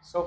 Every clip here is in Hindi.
So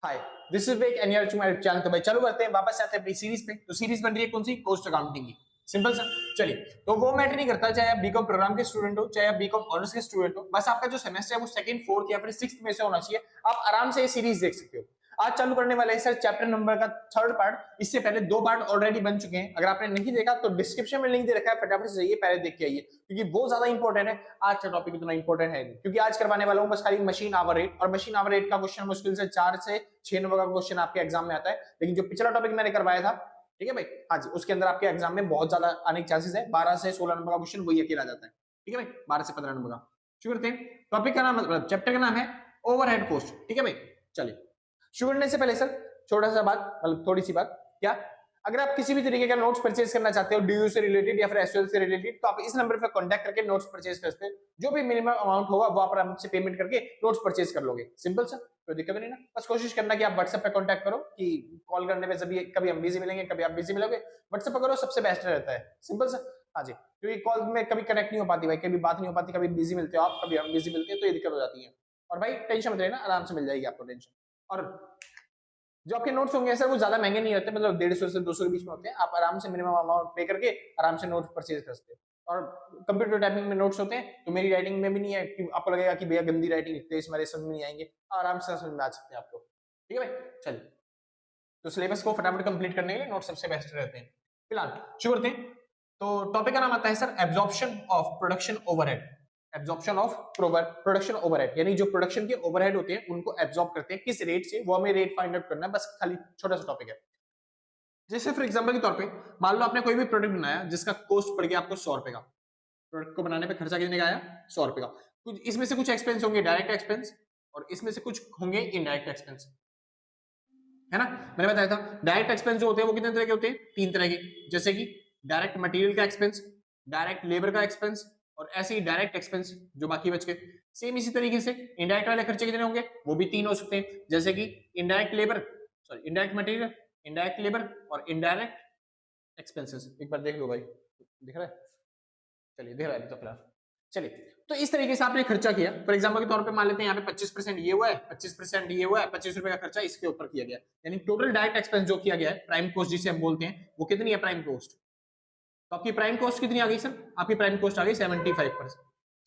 hi, this is Vik and you are to my channel. तो भाई चलो करते हैं, वापस आते हैं अपनी सीरीज पे। तो सीरीज बन रही है कौन सी? कॉस्ट अकाउंटिंग की। सिंपल सा। चलिए, तो वो मैटर नहीं करता चाहे आप बीकॉम प्रोग्राम के स्टूडेंट हो, चाहे आप बीकॉम ऑनर्स के स्टूडेंट हो, बस आपका जो सेमेस्टर है वो सेकंड, फोर्थ या फिर सिक्स्थ में से होना चाहिए। आप आराम से ये सीरीज देख सकते हो। आज चालू करने वाले हैं सर चैप्टर नंबर का थर्ड पार्ट। इससे पहले दो पार्ट ऑलरेडी बन चुके हैं। अगर आपने नहीं देखा तो डिस्क्रिप्शन में लिंक दे रखा है, फटाफट से जाइए, पहले देख के आइए, क्योंकि वो ज्यादा इंपॉर्टेंट है। आज का टॉपिक इतना इंपॉर्टेंट है नहीं, क्योंकि आज करवाने वाला हूं बस खाली मशीन आवर रेट। और मशीन आवर रेट का क्वेश्चन मुश्किल से 4 से 6 नंबर का क्वेश्चन आपके एग्जाम में आता है। लेकिन जो पिछला टॉपिक मैंने करवाया था, ठीक है भाई, हाँ जी, उसके अंदर आपके एग्जाम में बहुत ज्यादा आने के चांसेस है। 12 से 16 नंबर का क्वेश्चन वही अकेला जाता है। ठीक है भाई, 12 से 15 नंबर का। शुरू करते हैं। टॉपिक का नाम, मतलब चैप्टर का नाम है ओवरहेड कॉस्ट। ठीक है भाई, चलिए शुरू करने से पहले सर छोटा सा बात, मतलब थोड़ी सी बात, क्या अगर आप किसी भी तरीके का नोट्स परचेज करना चाहते हो डीयू से रिलेटेड या फिर एसयूएल से रिलेटेड, तो आप इस नंबर पर कांटेक्ट करके नोट्स परचेज कर सकते हैं। जो भी मिनिमम अमाउंट होगा वो आप आराम से पेमेंट करके नोट्स परचेज कर लोगे। सिंपल सा, कोई दिक्कत नहीं ना। बस कोशिश करना कि आप व्हाट्सएप पे कांटेक्ट करो, कि कॉल करने पे कभी हम बिजी मिलेंगे, कभी आप बिजी मिलोगे। व्हाट्सएप पे करो, सबसे बेस्ट रहता है। सिंपल सा, हाँ जी, क्योंकि कॉल में कभी कनेक्ट नहीं हो पाती भाई, कभी बात नहीं हो पाती, कभी बिजी मिलते हो आप, कभी हम बिजी मिलते हैं, तो ये दिक्कत हो जाती है। और भाई टेंशन मत लेना, आराम से मिल जाएगी आपको टेंशन। और जो आपके नोट्स होंगे सर वो ज्यादा महंगे नहीं होते, मतलब 150 से 200 के बीच में होते हैं। आप आराम से मिनिमम अमाउंट पे करके आराम से नोट्स परचेज कर सकते हैं। और कंप्यूटर टाइपिंग में नोट्स होते हैं, तो मेरी राइटिंग में भी नहीं है कि आपको लगेगा कि भैया गंदी राइटिंग लिखते हैं, इसमें समझ में नहीं आएंगे। आराम से समझ में आ सकते हैं आपको। ठीक है भाई, चलिए, तो सिलेबस को फटाफट कंप्लीट करने के लिए नोट सबसे बेस्ट रहते हैं। फिलहाल शुरू करते हैं। तो टॉपिक का नाम आता है sir absorption of production overhead. Absorption of production overhead, यानी जो प्रोडक्शन के ओवरहेड होते हैं उनको एब्जॉर्ब करते हैं किस रेट से, वो हमें रेट फाइंड आउट करना है। बस खाली छोटा सा टॉपिक है। जैसे फॉर एग्जांपल के तौर पे मान लो आपने कोई भी प्रोडक्ट बनाया जिसका कॉस्ट पड़ गया आपको 100 रुपए का। प्रोडक्ट को बनाने पे खर्चा कितने का आया? 100 रुपए का। कुछ इसमें से कुछ एक्सपेंस होंगे डायरेक्ट एक्सपेंस, और इसमें से कुछ होंगे इनडायरेक्ट एक्सपेंस, है ना। मैंने बताया था डायरेक्ट एक्सपेंस जो होते हैं वो कितने तरह के होते हैं? 3 तरह के। जैसे कि डायरेक्ट मटेरियल का एक्सपेंस, डायरेक्ट लेबर का एक्सपेंस, और ऐसे ही डायरेक्ट एक्सपेंस जो बाकी बच गए। सेम इसी तरीके से इनडायरेक्ट वाले खर्चे कितने होंगे? वो भी 3 हो सकते हैं। जैसे कि indirect labour, sorry indirect material, indirect labour और इनडायरेक्ट एक्सपेंसेस। एक बार देख लो भाई, दिख रहा है? चलिए, दिख रहा है तो फिलहाल। चलिए, तो इस तरीके से आपने खर्चा किया। फॉर एग्जांपल के तौर पे मान लेते हैं यहाँ पे 25% ये हुआ है, 25% ये हुआ है, 25 रुपए का खर्चा इसके ऊपर किया गया। यानी टोटल डायरेक्ट एक्सपेंस जो किया गया है, प्राइम कॉस्ट जिसे हम बोलते हैं, वो कितनी है प्राइम कॉस्ट? तो आपकी प्राइम कॉस्ट कितनी आ गई सर? आपकी प्राइम कॉस्ट आ गई 75%।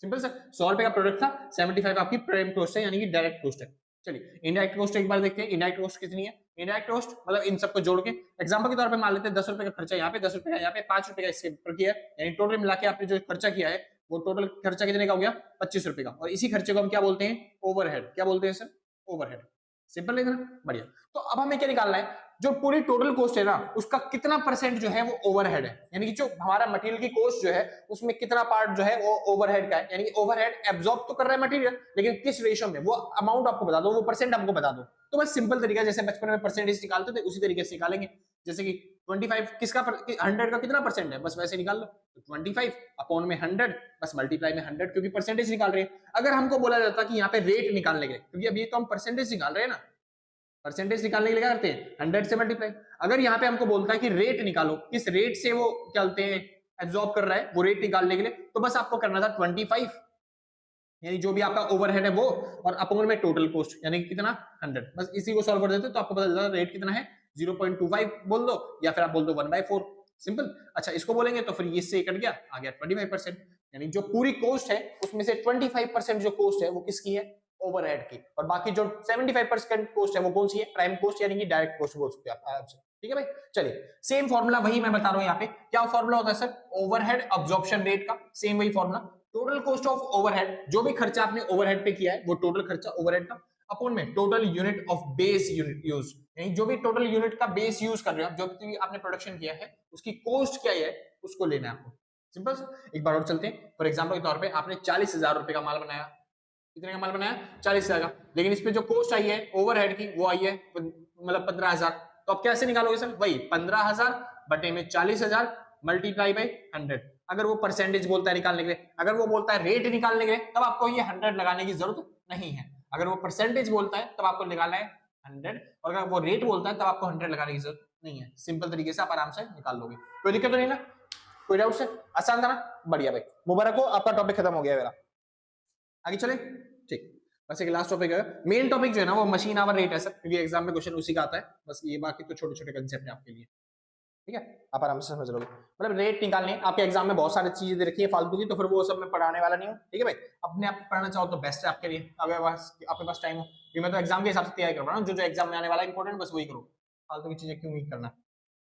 सिंपल सर, 100 रुपए का प्रोडक्ट था, 75 आपकी प्राइम कॉस्ट है, यानी कि डायरेक्ट कॉस्ट है। चलिए, इनडायरेक्ट कॉस्ट एक बार देखते हैं। इनडायरेक्ट कॉस्ट कितनी है? इनडायरेक्ट कॉस्ट मतलब इन सबको जोड़ के, एग्जांपल के तौर पे मान लेते हैं 10 रुपए का खर्चा यहाँ पे, 10 रुपए का यहाँ पे, 5 रुपए का इसके ऊपर किया है, यानी टोटल मिला के आपने जो खर्चा किया है वो टोटल खर्चा कितने का हो गया? 25 रुपए का। और इसी खर्चे को हम क्या बोलते हैं? ओवरहेड। क्या बोलते हैं सर? ओवरहेड। सिंपल है ना, बढ़िया। तो अब हमें क्या निकालना है? जो पूरी टोटल कॉस्ट है ना, उसका कितना परसेंट जो है वो ओवरहेड है, यानी कि जो हमारा मटेरियल की कॉस्ट जो है उसमें कितना पार्ट जो है वो ओवरहेड का है। यानी कि ओवरहेड एब्जॉर्ब तो कर रहा है मटेरियल, लेकिन किस रेशियो में, वो अमाउंट आपको बता दो, वो परसेंट आपको बता दो। तो बस सिंपल तरीका, जैसे बचपन में परसेंटेज निकालते थे उसी तरीके से निकालेंगे। जैसे कि 25 किसका 100 का कितना परसेंट है, बस वैसे निकाल लो। तो 25 अपॉन में 100, बस मल्टीप्लाई में 100, क्योंकि परसेंटेज निकाल रहे हैं। अगर हमको बोला जाता कि यहाँ पे रेट निकालने के लिए, क्योंकि अभी तो हम परसेंटेज निकाल रहे हैं ना, परसेंटेज निकालने के लिए क्या करते हैं? 100 से मल्टीप्लाई। अगर यहाँ पे हमको बोलता है कि रेट निकालो, किस रेट से वो क्या बोलते हैं एब्जॉर्ब कर रहा है, वो रेट निकालने के लिए, तो बस आपको करना था 25, यानी जो भी आपका ओवरहेड है वो, और अपॉन में टोटल कॉस्ट यानी कि कितना? 100। बस इसी को सॉल्व कर देते तो आपको पता चलता रेट कितना है। 0.25 बोल दो, या फिर आप बोल दो 1/4। सिंपल। अच्छा, इसको बोलेंगे तो फिर इससे कट गया, आ गया 25%। यानी जो पूरी कॉस्ट है उसमें से 25% जो कॉस्ट है वो किसकी है? ओवरहेड की। और बाकी जो 75% कॉस्ट है वो कौन सी है? प्राइम कॉस्ट, यानी कि डायरेक्ट कॉस्ट बोल सकते हैं आप आराम से। ठीक है भाई, चलिए सेम फॉर्मूला वही मैं बता रहा हूं यहाँ पे। क्या फॉर्मूला होता है सर? ओवरहेड अब्जॉर्प्शन रेट का, सेम वही formula. Total cost of overhead, जो भी खर्चा आपने ओवरहेड पे किया है वो टोटल खर्चा ओवरहेड का, अपॉन में total unit of base unit use, यानी जो भी टोटल यूनिट का बेस यूज कर रहे हो, जो भी आपने प्रोडक्शन किया है उसकी कॉस्ट क्या है उसको लेना है आपको। सिंपल। एक बार और चलते हैं। फॉर एग्जांपल के तौर पे आपने 40,000 रुपए का माल बनाया। कितने का माल बनाया? 40,000 का। लेकिन इसमें जो कॉस्ट आई है ओवरहेड की वो आई है मतलब 15,000। तो आप कैसे निकालोगे सर? वही 15,000 बटे में 40,000 मल्टीप्लाई बाई 100। अगर वो परसेंटेज बोलता है निकालने के लिए, अगर वो बोलता है रेट निकालने के लिए, तब आपको ये 100 लगाने की जरूरत नहीं है। अगर वो परसेंटेज बोलता है तब आपको निकालना है 100, और अगर वो रेट बोलता है तब आपको 100 लगाने की जरूरत नहीं है। सिंपल तरीके से आप आराम से निकाल लोगे, कोई दिक्कत तो नहीं ना? कोई डाउट से? आसान था ना? बढ़िया भाई, मुबारक हो, आपका टॉपिक खत्म हो गया मेरा। आगे चले, ठीक। बस एक लास्ट टॉपिक है, मेन टॉपिक जो है ना वो मशीन आवर रेट है सर, क्योंकि एग्जाम में क्वेश्चन उसी का आता है, बस ये बाकी तो छोटे छोटे कंसेप्ट है आपके लिए, ठीक है, आप आराम से समझ लोगे। मतलब रेट निकालने आपके एग्जाम में बहुत सारी चीजें दे रखी है फालतू की, तो फिर वो सब मैं पढ़ाने वाला नहीं हूँ, ठीक है भाई। अपने आप पढ़ना चाहो तो बेस्ट है आपके लिए, अगर आपके पास टाइम हो, क्योंकि मैं तो एग्जाम के हिसाब से तैयारी कर रहा हूँ, जो जो एग्जाम में आने वाला है इंपॉर्टेंट बस वही करो, फालतू की चीजें क्यों ही करना।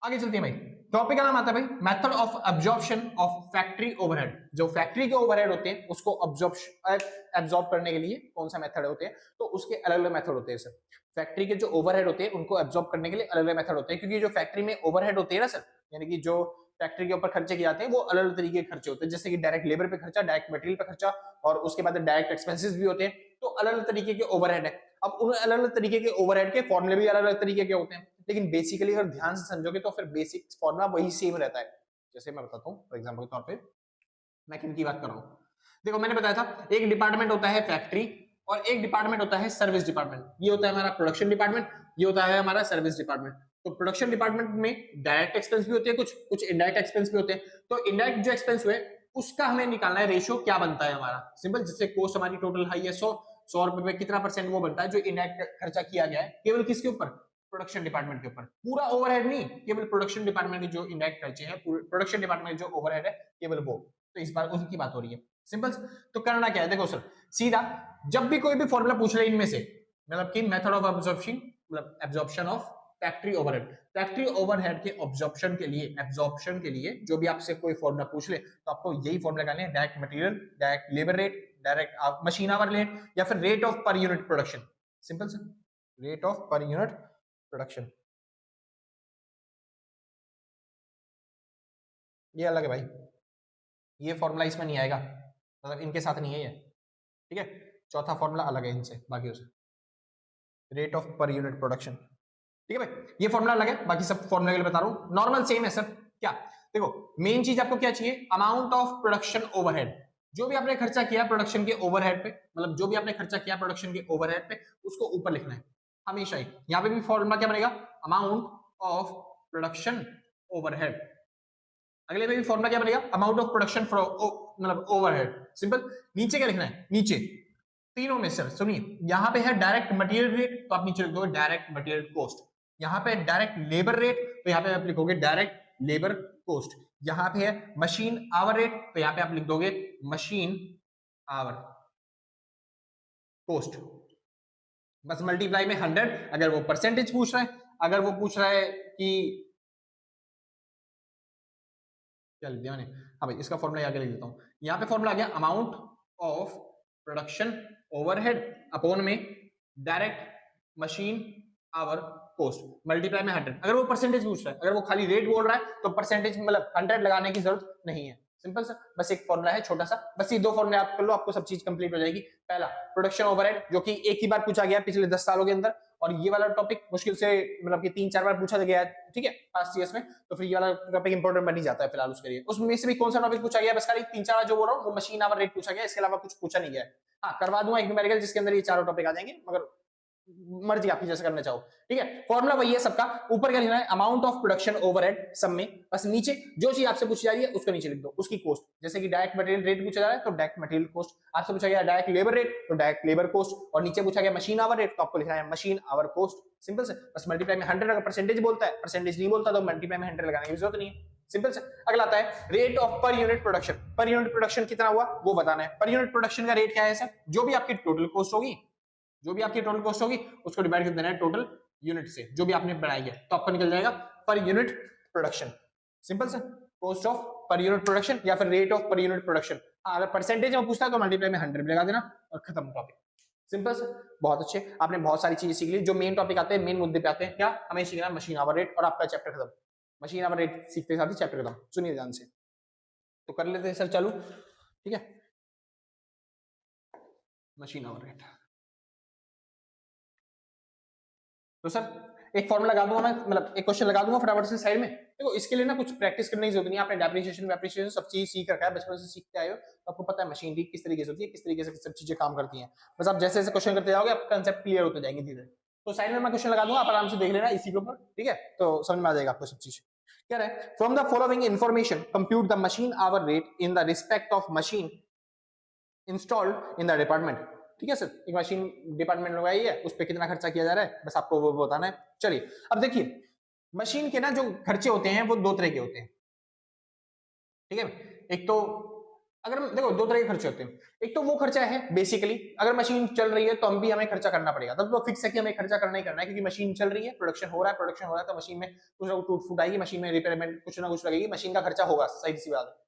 आगे चलते हैं भाई, टॉपिक का नाम आता है भाई method of absorption of factory overhead. जो फैक्ट्री के ओवरहेड होते हैं उसको एब्जॉर्ब करने के लिए कौन सा मेथड होते हैं, तो उसके अलग अलग मेथड होते हैं सर। फैक्ट्री के जो ओवरहेड होते हैं उनको एब्जॉर्ब करने के लिए अलग अलग मेथड होते हैं, क्योंकि जो फैक्ट्री में ओवरहेड होते हैं ना सर, यानी कि जो फैक्ट्री के ऊपर खर्चे किए जाते हैं वो अलग अलग तरीके के खर्चे होते हैं, जैसे कि डायरेक्ट लेबर पे खर्चा, डायरेक्ट मटेरियल पे खर्चा, और उसके बाद डायरेक्ट एक्सपेंसेस भी होते हैं, तो अलग अलग तरीके के ओवरहेड है। अब उन अलग अलग तरीके के ओवरहेड के फॉर्मूले भी अलग अलग तरीके के होते हैं, लेकिन बेसिकली अगर ध्यान से समझोगे तो फिर बेसिक फॉर्मूला वही सेम रहता है। जैसे मैं बताता हूँ फॉर एग्जांपल के तौर पे, मैं किन की बात कर रहा हूँ, देखो मैंने बताया था एक डिपार्टमेंट होता है फैक्ट्री और एक डिपार्टमेंट होता है सर्विस डिपार्टमेंट। ये होता है हमारा प्रोडक्शन डिपार्टमेंट, ये होता है हमारा सर्विस डिपार्टमेंट। तो प्रोडक्शन डिपार्टमेंट में डायरेक्ट एक्सपेंस भी होते हैं, कुछ इनडायरेक्ट एक्सपेंस भी होते हैं। तो इनडायरेक्ट जो एक्सपेंस हुए उसका हमें निकालना है रेशियो, क्या बनता है हमारा सिंपल, जिससे कॉस्ट हमारी टोटल हाई है 100 रुपए में कितना परसेंट वो बनता है जो इनडायरेक्ट खर्चा किया गया है, केवल किसके ऊपर, प्रोडक्शन डिपार्टमेंट के ऊपर। पूरा ओवरहेड नहीं, केवल प्रोडक्शन डिपार्टमेंट के जो इनडायरेक्ट खर्चे हैं, प्रोडक्शन डिपार्टमेंट जो ओवरहेड है केवल वो, तो इस बार उसी की बात हो रही है सिंपल। तो करना क्या है, देखो सर सीधा जब भी कोई भी फॉर्मूला पूछ ले इनमें से, मतलब कि मेथड ऑफ एब्जॉर्प्शन, मतलब absorption of factory overhead, factory overhead के एब्जॉर्प्शन के लिए जो भी आपसे कोई फॉर्मूला पूछ ले तो आपको यही फॉर्मूला लगाने हैं, direct material, direct labour rate, direct machine hour rate, या फिर rate of per unit production. Simple sir, rate of per unit production, ये अलग है भाई, ये फॉर्मूला इसमें नहीं आएगा, मतलब इनके साथ नहीं है ये, ठीक है। चौथा फॉर्मूला अलग है इनसे बाकी से, rate of per unit production, ठीक है भाई। ये फॉर्मूला अलग है, बाकी सब फॉर्मूला के लिए बता रहा हूं, नॉर्मल सेम है सर। क्या, देखो मेन चीज आपको क्या चाहिए, अमाउंट ऑफ प्रोडक्शन ओवरहेड। जो भी आपने खर्चा किया प्रोडक्शन के ओवरहेड पे, मतलब जो भी आपने खर्चा किया प्रोडक्शन के ओवरहेड पे, उसको ऊपर लिखना है हमेशा ही। यहां पे भी फॉर्मूला क्या बनेगा, अमाउंट ऑफ प्रोडक्शन ओवरहेड। अगले में भी फॉर्मूला क्या बनेगा, अमाउंट ऑफ प्रोडक्शन मतलब ओवरहेड। सिंपल। नीचे क्या लिखना है, नीचे तीनों में सर सुनिए, यहां पे है डायरेक्ट मटेरियल रेट, तो आप नीचे लिख दोगे डायरेक्ट मटेरियल कॉस्ट। यहाँ पे डायरेक्ट लेबर रेट, तो यहाँ पे आप लिखोगे डायरेक्ट लेबर कॉस्ट। यहाँ पे है मशीन आवर रेट, तो यहाँ पे आप लिख दोगे मशीन आवर कॉस्ट। बस मल्टीप्लाई में 100, अगर वो परसेंटेज पूछ रहा है, अगर वो पूछ रहा है कि क्या लिख दिया मैंने, हाँ भाई इसका फॉर्मूला आगे लिख देता हूँ। यहाँ पे फॉर्मूला आ गया amount of production overhead upon में direct machine hour cost multiply में 100। अगर वो परसेंटेज पूछ रहा है, अगर वो खाली रेट बोल रहा है तो परसेंटेज मतलब 100 लगाने की जरूरत नहीं है। सिंपल सर, बस एक फॉर्मूला है छोटा सा, बस ये दो फॉर्मूले आप कर लो, आपको सब चीज कंप्लीट हो जाएगी। पहला प्रोडक्शन ओवरहेड, जो कि एक ही बार पूछा गया पिछले 10 सालों के अंदर, और ये वाला टॉपिक मुश्किल से मतलब कि 3-4 बार पूछा गया है, ठीक है, पास्ट ईयर्स में, तो फिर ये वाला टॉपिक इंपॉर्टेंट बन ही जाता है फिलहाल उसके लिए। उसमें से भी कौन सा टॉपिक पूछा गया, बस खाली 3-4 जो बोल रहा हूँ वो मशीन आवर रेट पूछा गया, इसके अलावा कुछ पूछा नहीं गया है। हाँ करवा दूंगा एक न्यूमेरिकल जिसके अंदर ये चारों टॉपिक आ जाएंगे, मगर मर्जी आपकी जैसे करना चाहो, ठीक है। फॉर्मूला वही है सबका, ऊपर क्या लिखना है, अमाउंट ऑफ प्रोडक्शन ओवरहेड सब में, बस नीचे जो चीज आपसे पूछी जा रही है उसको नीचे लिख दो, उसकी कॉस्ट। जैसे कि डायरेक्ट मटेरियल रेट पूछा जा रहा है तो डायरेक्ट मटेरियल कॉस्ट, आपसे पूछा गया डायरेक्ट लेबर रेट तो डायरेक्ट लेबर कॉस्ट, और नीचे पूछा गया मशीन आवर रेट तो आपको लिखना है मशीन आवर कॉस्ट। सिंपल से, बस मल्टीप्लाई में 100, अगर परसेंटेज बोलता है, परसेंटेज नहीं बोलता तो मल्टीप्लाई में 100 लगाने की जरूरत नहीं है। सिंपल से। अगला आता है rate of per unit production. Per unit production कितना हुआ वो बताना है। पर यूनिट प्रोडक्शन का रेट क्या है सर, जो भी आपकी टोटल कॉस्ट होगी, जो भी आपकी टोटल कॉस्ट होगी उसको डिवाइड कर देना है टोटल यूनिट से, जो भी आपने बनाई है, तो आपको निकल जाएगा per unit production. Simple sir, cost of per unit production या फिर rate of per unit production. अगर परसेंटेज में पूछता है तो मल्टीप्लाई में 100 लगा देना और खत्म टॉपिक। सिंपल सर, बहुत अच्छे, आपने बहुत सारी चीजें सीख ली। जो मेन टॉपिक आते हैं, मेन मुद्दे पे आते हैं, क्या हमें सीखना है मशीन आवर रेट, और आपका चैप्टर खत्म। मशीन आवर रेट सीखते साथ ही चैप्टर खत्म। सुनिए ध्यान से, तो कर लेते हैं सर चालू, ठीक है। मशीन आवर रेट, तो सर एक फॉर्मूला लगा दूंगा मैं, मतलब एक क्वेश्चन लगा दूंगा फटाफट से साइड में। देखो इसके लिए ना कुछ प्रैक्टिस करने की जरूरत नहीं है, आपने डेप्रिसिएशन सब चीज सीख रखा है, बचपन से सीखते आए हो, तो आपको पता है मशीनरी किस तरीके से होती है, किस तरीके से सब चीजें काम करती हैं। बस आप जैसे जैसे क्वेश्चन करते जाओगे आपका कंसेप्ट क्लियर होते जाएंगे धीरे धीरे। तो साइड में मैं क्वेश्चन लगा दूंगा, आप आराम से देख लेना इसी के ऊपर, ठीक है, तो समझ में आ जाएगा आपको सब चीज। क्या है, from the following information compute the machine hour rate in the respect of machine installed in the department. ठीक है सर, एक मशीन डिपार्टमेंट लगाई है, उस पर कितना खर्चा किया जा रहा है, बस आपको वो बताना है। चलिए अब देखिए मशीन के ना जो खर्चे होते हैं वो दो तरह के होते हैं, ठीक है। एक तो अगर देखो दो तरह के खर्चे होते हैं, एक तो वो खर्चा है बेसिकली अगर मशीन चल रही है तो हम भी हमें खर्चा करना पड़ेगा, तब तो फिक्स है कि हमें खर्चा करना ही करना है, क्योंकि मशीन चल रही है, प्रोडक्शन हो रहा है तो मशीन में कुछ ना कुछ टूट फूट आएगी, मशीन में रिपेयरमेंट कुछ ना कुछ लगेगी, मशीन का खर्चा होगा, सही सी बात है।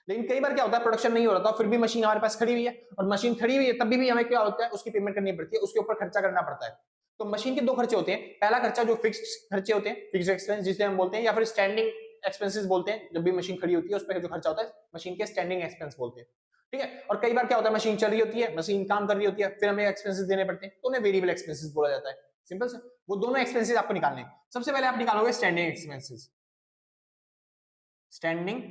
लेकिन कई बार क्या होता है प्रोडक्शन नहीं हो रहा था फिर भी मशीन हमारे पास खड़ी हुई है, और मशीन खड़ी हुई है तब भी हमें क्या होता है उसकी पेमेंट करनी पड़ती है, उसके ऊपर खर्चा करना पड़ता है। तो मशीन के दो खर्चे होते हैं, पहला खर्चा जो फिक्स्ड खर्चे होते हैं, फिक्स्ड एक्सपेंस जिसे हम बोलते हैं, या फिर स्टैंडिंग एक्सपेंसेस बोलते हैं, जब भी मशीन खड़ी होती है उस पर जो खर्चा होता है मशीन के स्टैंडिंग एक्सपेंस बोलते हैं, ठीक है। और कई बार क्या होता है मशीन चल रही होती है, मशीन काम कर रही होती है, फिर हमें एक्सपेंसेस देने पड़ते हैं, तो उन्हें वेरिएबल एक्सपेंसेस बोला जाता है, सिंपल से। वो दोनों एक्सपेंसेस आपको निकालने हैं। सबसे पहले आप निकालोगे स्टैंडिंग एक्सपेंसेस, स्टैंडिंग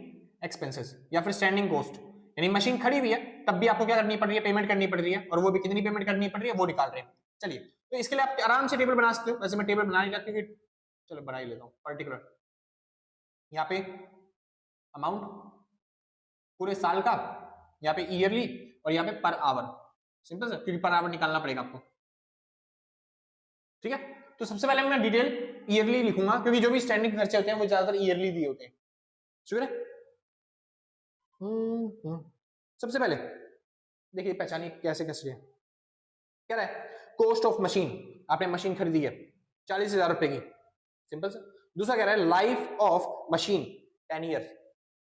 एक्सपेंसेस या फिर स्टैंडिंग कॉस्ट, यानी मशीन खड़ी हुई है तब भी आपको क्या करनी पड़ रही है, पेमेंट करनी पड़ रही है, और वो भी कितनी पेमेंट करनी पड़ रही है वो निकाल रहे हैं। चलिए तो इसके लिए आप आराम से टेबल बना सकते हो, वैसे मैं टेबल बना नहीं रहा क्योंकि चलो बना ही लेता हूं। पर्टिकुलर यहाँ पे अमाउंट पूरे साल का, यहाँ पे ईयरली, और यहाँ पे पर आवर, सिंपल सर, क्योंकि पर आवर निकालना पड़ेगा आपको, ठीक है। तो सबसे पहले मैं डिटेल ईयरली लिखूंगा क्योंकि जो भी स्टैंडिंग खर्चे होते हैं वो ज्यादातर ईयरली दिए होते हैं, शुक्र है। सबसे पहले देखिए पहचानिए कैसे कैसे क्या है, कॉस्ट ऑफ मशीन, आपने मशीन खरीदी है 40,000 रुपए की, सिंपल से। दूसरा कह रहा है लाइफ ऑफ मशीन 10 ईयर,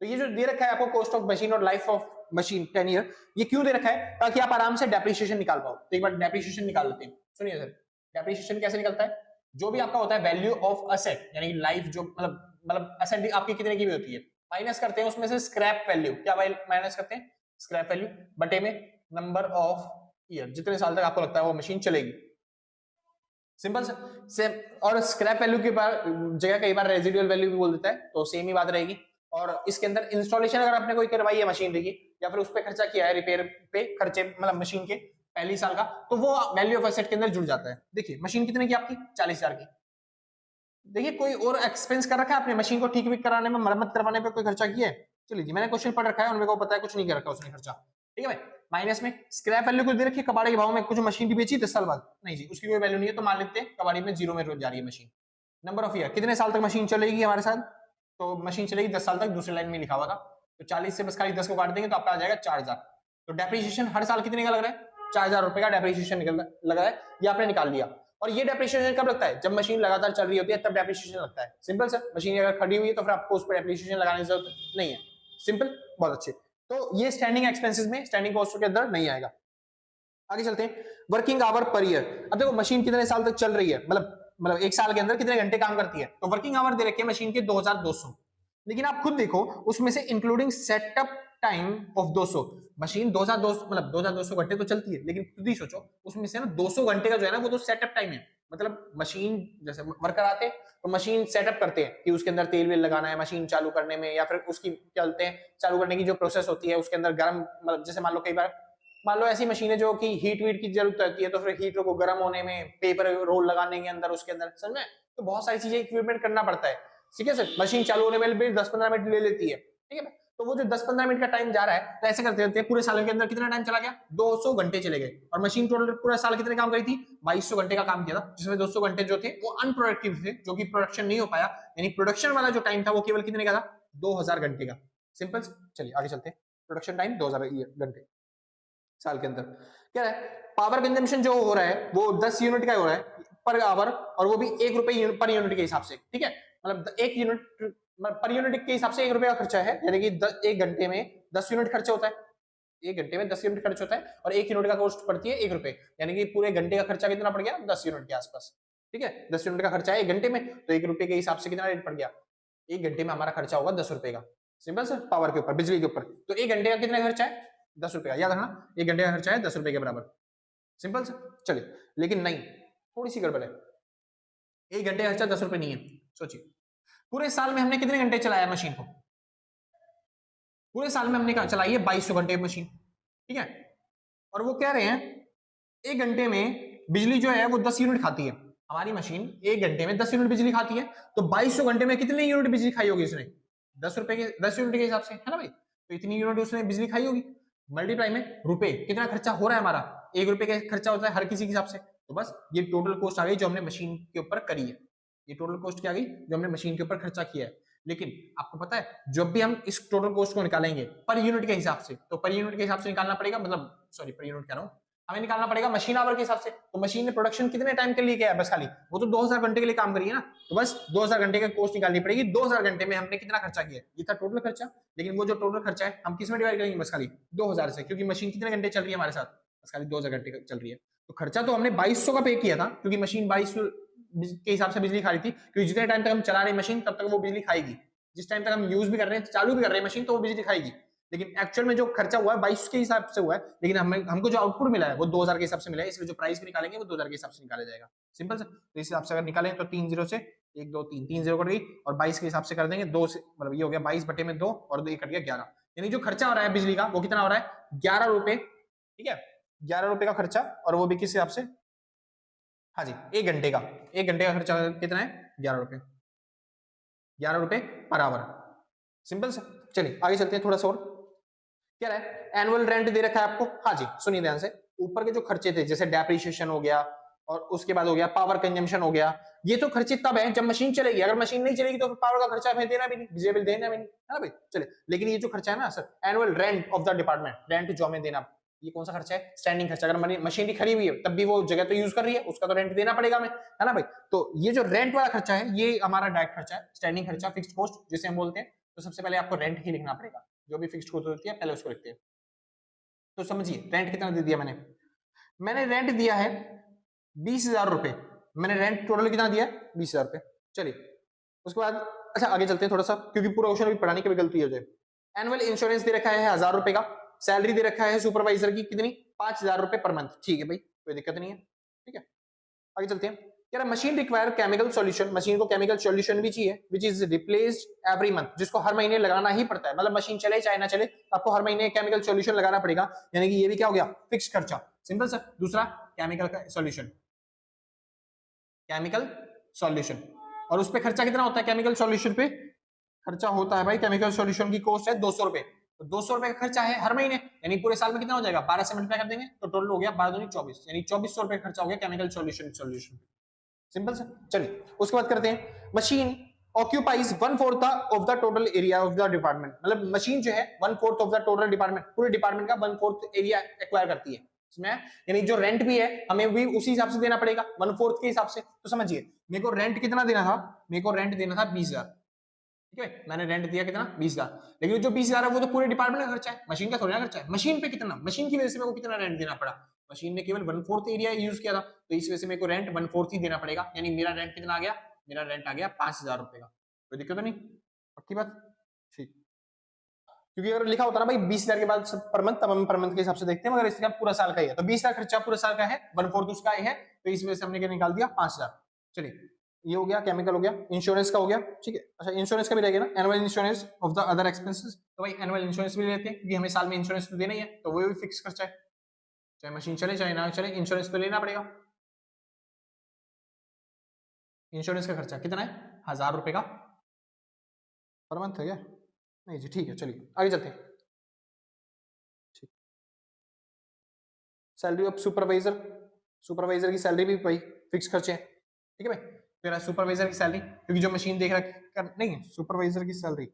तो ये जो दे रखा है आपको कॉस्ट ऑफ मशीन और लाइफ ऑफ मशीन 10 ईयर, ये क्यों दे रखा है, ताकि आप आराम से डेप्रिसिएशन निकाल पाओ। तो एक बार डेप्रिसिएशन निकाल लेते हैं, सुनिए सर। डेप्रिसिएशन कैसे निकलता है, जो भी आपका होता है वैल्यू ऑफ असेट, यानी लाइफ जो मतलब असेट आपकी कितने की भी होती है, माइनस करते हैं उसमें से स्क्रैप वैल्यू, क्या माइनस करते हैं, स्क्रैप वैल्यू बटे में नंबर ऑफ ईयर, जितने साल तक आपको लगता है वो मशीन चलेगी, सिंपल से। और स्क्रैप वैल्यू की जगह कई बार रेजिडुअल वैल्यू भी बोल देता है, तो सेम ही बात रहेगी। और इसके अंदर इंस्टॉलेशन अगर आपने कोई करवाई है मशीनरी की, या फिर उस पर खर्चा किया है, रिपेयर पे खर्चे मतलब मशीन के पहली साल का, तो वो वैल्यू ऑफ एसेट के अंदर जुड़ जाता है। देखिए मशीन कितने की आपकी 40,000 की, देखिए कोई और एक्सपेंस कर रखा है आपने, मशीन को ठीक विक कराने में, मरम्मत करवाने पे कोई खर्चा किया है, चलिए जी मैंने क्वेश्चन पढ़ रखा है और मेरे को पता है कुछ नहीं कर रखा उसने खर्चा, ठीक है भाई। माइनस में स्क्रैप वैल्यू कुछ दे रखी है कबाड़ी के भाव में, कुछ मशीन की बेची 10 साल बाद, नहीं जी उसकी कोई वैल्यू नहीं है, तो मान लेते हैं कबाड़ी में 0 में जा रही है मशीन। नंबर ऑफ ईयर, कितने साल तक मशीन चलेगी हमारे साथ, तो मशीन चलेगी 10 साल तक, दूसरी लाइन में लिखा हुआ था, तो 40 से बस खाली 10 को काट देंगे तो आपका आ जाएगा 4,000। तो डेप्रिसिएशन हर साल कितने का लग रहा है, 4,000 रुपए का डेप्रिसिएशन लग रहा है, ये आपने निकाल लिया। और ये डेप्रिसिएशन कब लगता है, जब मशीन लगातार चल रही होती है तब डेप्रिसिएशन लगता है, सिंपल सर। मशीन अगर खड़ी हुई है तो फिर आपको उस पर डेप्रिसिएशन लगाने की जरूरत नहीं है, सिंपल, बहुत अच्छे। तो ये स्टैंडिंग एक्सपेंसेस में, स्टैंडिंग कॉस्ट के अंदर नहीं आएगा। आगे चलते हैं, वर्किंग आवर पर ईयर। अब देखो मशीन कितने साल तक चल रही है, मतलब एक साल के अंदर कितने घंटे काम करती है, तो वर्किंग आवर दे रखे हैं मशीन के 2200, लेकिन आप खुद देखो उसमें से including setup time of 200, machine 2200 मतलब 2200 घंटे तो चलती है, लेकिन खुद ही सोचो उसमें से ना 200 घंटे का जो है ना वो तो सेटअप टाइम है, मतलब मशीन जैसे वर्कर आते हैं तो मशीन सेटअप करते हैं कि उसके अंदर तेल वेल लगाना है मशीन चालू करने में, या फिर उसकी क्या बोलते हैं चालू करने की जो प्रोसेस होती है उसके अंदर गर्म, मतलब जैसे मान लो कई बार मान लो ऐसी मशीनें जो कि हीट वीट की जरूरत रहती है, तो फिर हीटर को गर्म होने में, पेपर रोल लगाने के अंदर उसके अंदर, समझ में, तो बहुत सारी चीजें इक्विपमेंट करना पड़ता है, ठीक है सर। मशीन चालू होने में भी 10-15 मिनट ले लेती है, ठीक है। तो वो जो 10-15 मिनट का टाइम जा रहा है, तो ऐसे करते रहते हैं पूरे साल के अंदर कितना टाइम चला गया, 200 घंटे चले गए। और मशीन टोटल पूरा साल कितने काम करी थी, 2200 घंटे का काम किया था, जिसमें 200 घंटे जो थे वो अनप्रोडक्टिव थे, जो कि प्रोडक्शन नहीं हो पाया, यानी प्रोडक्शन वाला जो टाइम था वो केवल कितने का था, 2000 घंटे का, सिंपल। चलिए आगे चलते हैं, प्रोडक्शन टाइम 2000 घंटे साल के अंदर। क्या है, पावर कंजम्पशन जो हो रहा है वो 10 यूनिट का हो रहा है पर आवर, और वो भी 1 रुपए पर यूनिट के हिसाब से, ठीक है। मतलब 1 यूनिट पर यूनिट के हिसाब से 1 रुपए का खर्चा है, यानी कि 1 घंटे में 10 यूनिट खर्चा होता है, 1 घंटे में 10 यूनिट खर्च होता है, और 1 यूनिट का कॉस्ट पड़ती है 1 रुपए, यानी कि पूरे घंटे का खर्चा कितना पड़ गया, 10 यूनिट के आसपास, ठीक है। 10 यूनिट का खर्चा है 1 घंटे में, तो 1 रुपए के हिसाब से कितना रेट पड़ गया, 1 घंटे में हमारा खर्चा होगा 10 रुपए का, सिंपल सर, पावर के ऊपर, बिजली के ऊपर। तो 1 घंटे का कितना खर्चा है, 10 रुपए का, याद रखना 1 घंटे का खर्चा है 10 रुपए के बराबर, सिंपल सर। चलिए, लेकिन नहीं, थोड़ी सी गड़बड़ है, 1 घंटे का खर्चा 10 रुपए नहीं है। सोचिए पूरे साल में हमने कितने घंटे चलाया मशीन को, पूरे साल में हमने चलाई है 2200 घंटे मशीन, ठीक है। और वो कह रहे हैं 1 घंटे में बिजली जो है वो 10 यूनिट खाती है, हमारी मशीन 1 घंटे में 10 यूनिट बिजली खाती है, तो 2200 घंटे में कितने यूनिट बिजली खाई होगी उसने, 10 रुपए के 10 यूनिट के हिसाब से, है ना भाई, तो इतनी यूनिट उसने बिजली खाई होगी, मल्टीप्लाई में रुपए, कितना खर्चा हो रहा है हमारा, ₹1 का खर्चा होता है हर किसी के हिसाब से। तो बस ये टोटल कॉस्ट आ गई जो हमने मशीन के ऊपर करी है, ये टोटल कॉस्ट क्या आ गई जो हमने मशीन के ऊपर खर्चा किया है। लेकिन आपको पता है जब भी हम इस टोटल कॉस्ट को निकालेंगे पर यूनिट के हिसाब से, तो पर यूनिट के हिसाब से निकालना पड़ेगा, मतलब सॉरी पर यूनिट कह रहा हूँ, हमें निकालना पड़ेगा मशीन आवर के हिसाब से। तो मशीन ने प्रोडक्शन कितने टाइम के लिए किया है, बस खाली वो तो 2000 घंटे के लिए काम करी है ना, तो बस 2000 घंटे का कॉस्ट निकालनी पड़ेगी। 2000 घंटे में हमने कितना खर्चा किया, ये था टोटल खर्चा। लेकिन वो जो टोटल खर्चा है हम किस में डिवाइड करेंगे, बस खाली 2000 से, क्योंकि मशीन कितने घंटे चल रही है हमारे साथ, बस खाली 2000 घंटे चल रही है। तो खर्चा तो हमने 2200 का पे किया था, क्योंकि मशीन 2200 के हिसाब से बिजली खा रही थी, क्योंकि जितने टाइम तक हम चला रहे मशीन तब तक वो बिजली खाएगी, जिस टाइम तक हम यूज भी कर रहे हैं, चालू भी कर रहे हैं मशीन, तो वो बिजली खाएगी। लेकिन एक्चुअल में जो खर्चा हुआ है 22 के हिसाब से हुआ है, लेकिन हमको जो आउटपुट मिला है वो 2000 के हिसाब से मिला है, इसलिए जो प्राइस भी निकालेंगे वो 2000 के हिसाब से निकाला जाएगा। सिंपल से, तो इस हिसाब से अगर निकालें तो 3 0 से 1 2 3 3 0 कट गई, और 22 के हिसाब से कर देंगे 2 से, मतलब ये हो गया 22 बटे में 2 और 2 कट गया 11, यानी जो खर्चा हो रहा है बिजली का वो कितना हो रहा है, 11 रुपए। ठीक है, 11 रुपए का खर्चा, और वो भी किस हिसाब से, हाँ जी 1 घंटे का, 1 घंटे का खर्चा कितना है, 11 रुपए, 11 रुपए पर आवर। सिंपल से, चलिए आगे चलते हैं थोड़ा सा और। क्या है, एनुअल रेंट दे रखा है आपको, हाँ जी सुनिए ध्यान से, ऊपर के जो खर्चे थे जैसे डेप्रिसिएशन हो गया, और उसके बाद हो गया पावर कंजम्पशन हो गया, ये तो खर्चे तब है जब मशीन चलेगी, अगर मशीन नहीं चलेगी तो पावर का खर्चा हमें देना भी नहीं, बिजली बिल देना भी नहीं, है ना भाई। चलिए, लेकिन ये जो खर्चा है ना sir, annual rent of the department, rent जो हमें देना, ये कौन सा खर्चा है, स्टैंडिंग खर्चा। अगर मशीनरी खड़ी हुई है तब भी वो जगह तो यूज कर रही है, उसका तो रेंट देना पड़ेगा हमें, है ना भाई। तो ये जो रेंट वाला खर्चा है ये हमारा डायरेक्ट खर्चा है, स्टैंडिंग खर्चा, फिक्स्ड कॉस्ट जिसे हम बोलते हैं। तो सबसे पहले आपको रेंट ही लिखना पड़ेगा, जो भी फिक्स्ड कॉस्ट होती है पहले उसको लिखते हैं। तो समझिए रेंट कितना दे दिया मैंने रेंट दिया है 20,000 रुपए, मैंने रेंट टोटल कितना दिया, 20,000 रुपए। चलिए उसके बाद अच्छा आगे चलते हैं थोड़ा सा, क्योंकि पूरा क्वेश्चन अभी पढ़ाने की भी गलती हो जाए। एनुअल इंश्योरेंस दे रखा है 1000 रुपए का, सैलरी दे रखा है सुपरवाइजर की कितनी, 5000 रुपए पर मंथ। ठीक है भाई, कोई दिक्कत नहीं है। ठीक है, आगे चलते हैं। कह रहा machine require chemical solution, machine को केमिकल सॉल्यूशन भी चाहिए which is replaced every month, जिसको हर महीने लगाना ही पड़ता है, मतलब मशीन चले चाहे ना चले आपको हर महीने केमिकल सॉल्यूशन लगाना पड़ेगा, यानी कि ये भी क्या हो गया, फिक्स खर्चा। Simple sir. दूसरा केमिकल का सॉल्यूशन, केमिकल सॉल्यूशन, और उस पे खर्चा कितना होता है, केमिकल सॉल्यूशन पे खर्चा होता है भाई, केमिकल सॉल्यूशन की कॉस्ट है 200 रुपए, तो 200 रुपए का खर्चा है हर महीने, यानी पूरे साल में कितना हो जाएगा, 12 से मल्टीप्लाई कर देंगे तो टोटल हो गया 12 दूनी 24, यानी 2400 रुपए खर्चा हो गया केमिकल सॉल्यूशन। सिंपल से। चलिए उसके बाद करते हैं, machine occupies 1/4 of the total area of the department, मतलब मशीन जो है 1/4 ऑफ द टोटल डिपार्टमेंट, पूरे डिपार्टमेंट का 1/4 एरिया एक्वायर करती है इसमें, यानी जो रेंट भी है हमें भी उसी हिसाब से देना पड़ेगा 1/4 के हिसाब से। तो समझिए मेरे को रेंट कितना देना था, मेरे को रेंट देना था 20,000, ठीक है, मैंने रेंट दिया कितना 20,000, लेकिन जो 20,000 है वो तो पूरे डिपार्टमेंट का खर्चा है, मशीन का थोड़ी ना खर्चा है। मशीन पे कितना, मशीन की वजह से मेरे को कितना रेंट देना पड़ा, मशीन ने केवल 1/4 एरिया यूज किया था, तो इस वजह से मेरे को रेंट 1/4 ही देना पड़ेगा, यानी मेरा रेंट कितना आ गया, मेरा रेंट आ गया 5,000 रुपए का। कोई दिक्कत नहीं, पक्की बात, ठीक। क्योंकि अगर लिखा होता ना भाई 20,000 के बाद पर मंथ, तब हम पर मंथ के हिसाब से देखते हैं, मगर इसका पूरा साल का ही है, तो 20,000 खर्चा पूरा साल का है, 1/4 उसका ही है, तो इस वजह से हमने क्या निकाल दिया 5,000। चलिए ये हो गया, केमिकल हो गया, इंश्योरेंस का हो गया, ठीक है। अच्छा इंश्योरेंस का भी रहेगा ना, annual insurance of the other expenses, तो भाई एनुअल इंश्योरेंस भी लेते हैं क्योंकि हमें साल में इंश्योरेंस तो देना ही है, तो वो भी फिक्स खर्चा है, चाहे मशीन चले चाहे ना चले इंश्योरेंस तो लेना पड़ेगा। इंश्योरेंस का खर्चा कितना है, 1000 रुपए का पर मंथ है क्या, नहीं जी ठीक है, चलिए आगे चलते हैं। ठीक, सैलरी ऑफ सुपरवाइजर, सुपरवाइजर की सैलरी भी भाई फिक्स खर्चे हैं, ठीक है भाई। फिर सुपरवाइजर की सैलरी, क्योंकि जो मशीन देख रहा नहीं, सुपरवाइजर की सैलरी,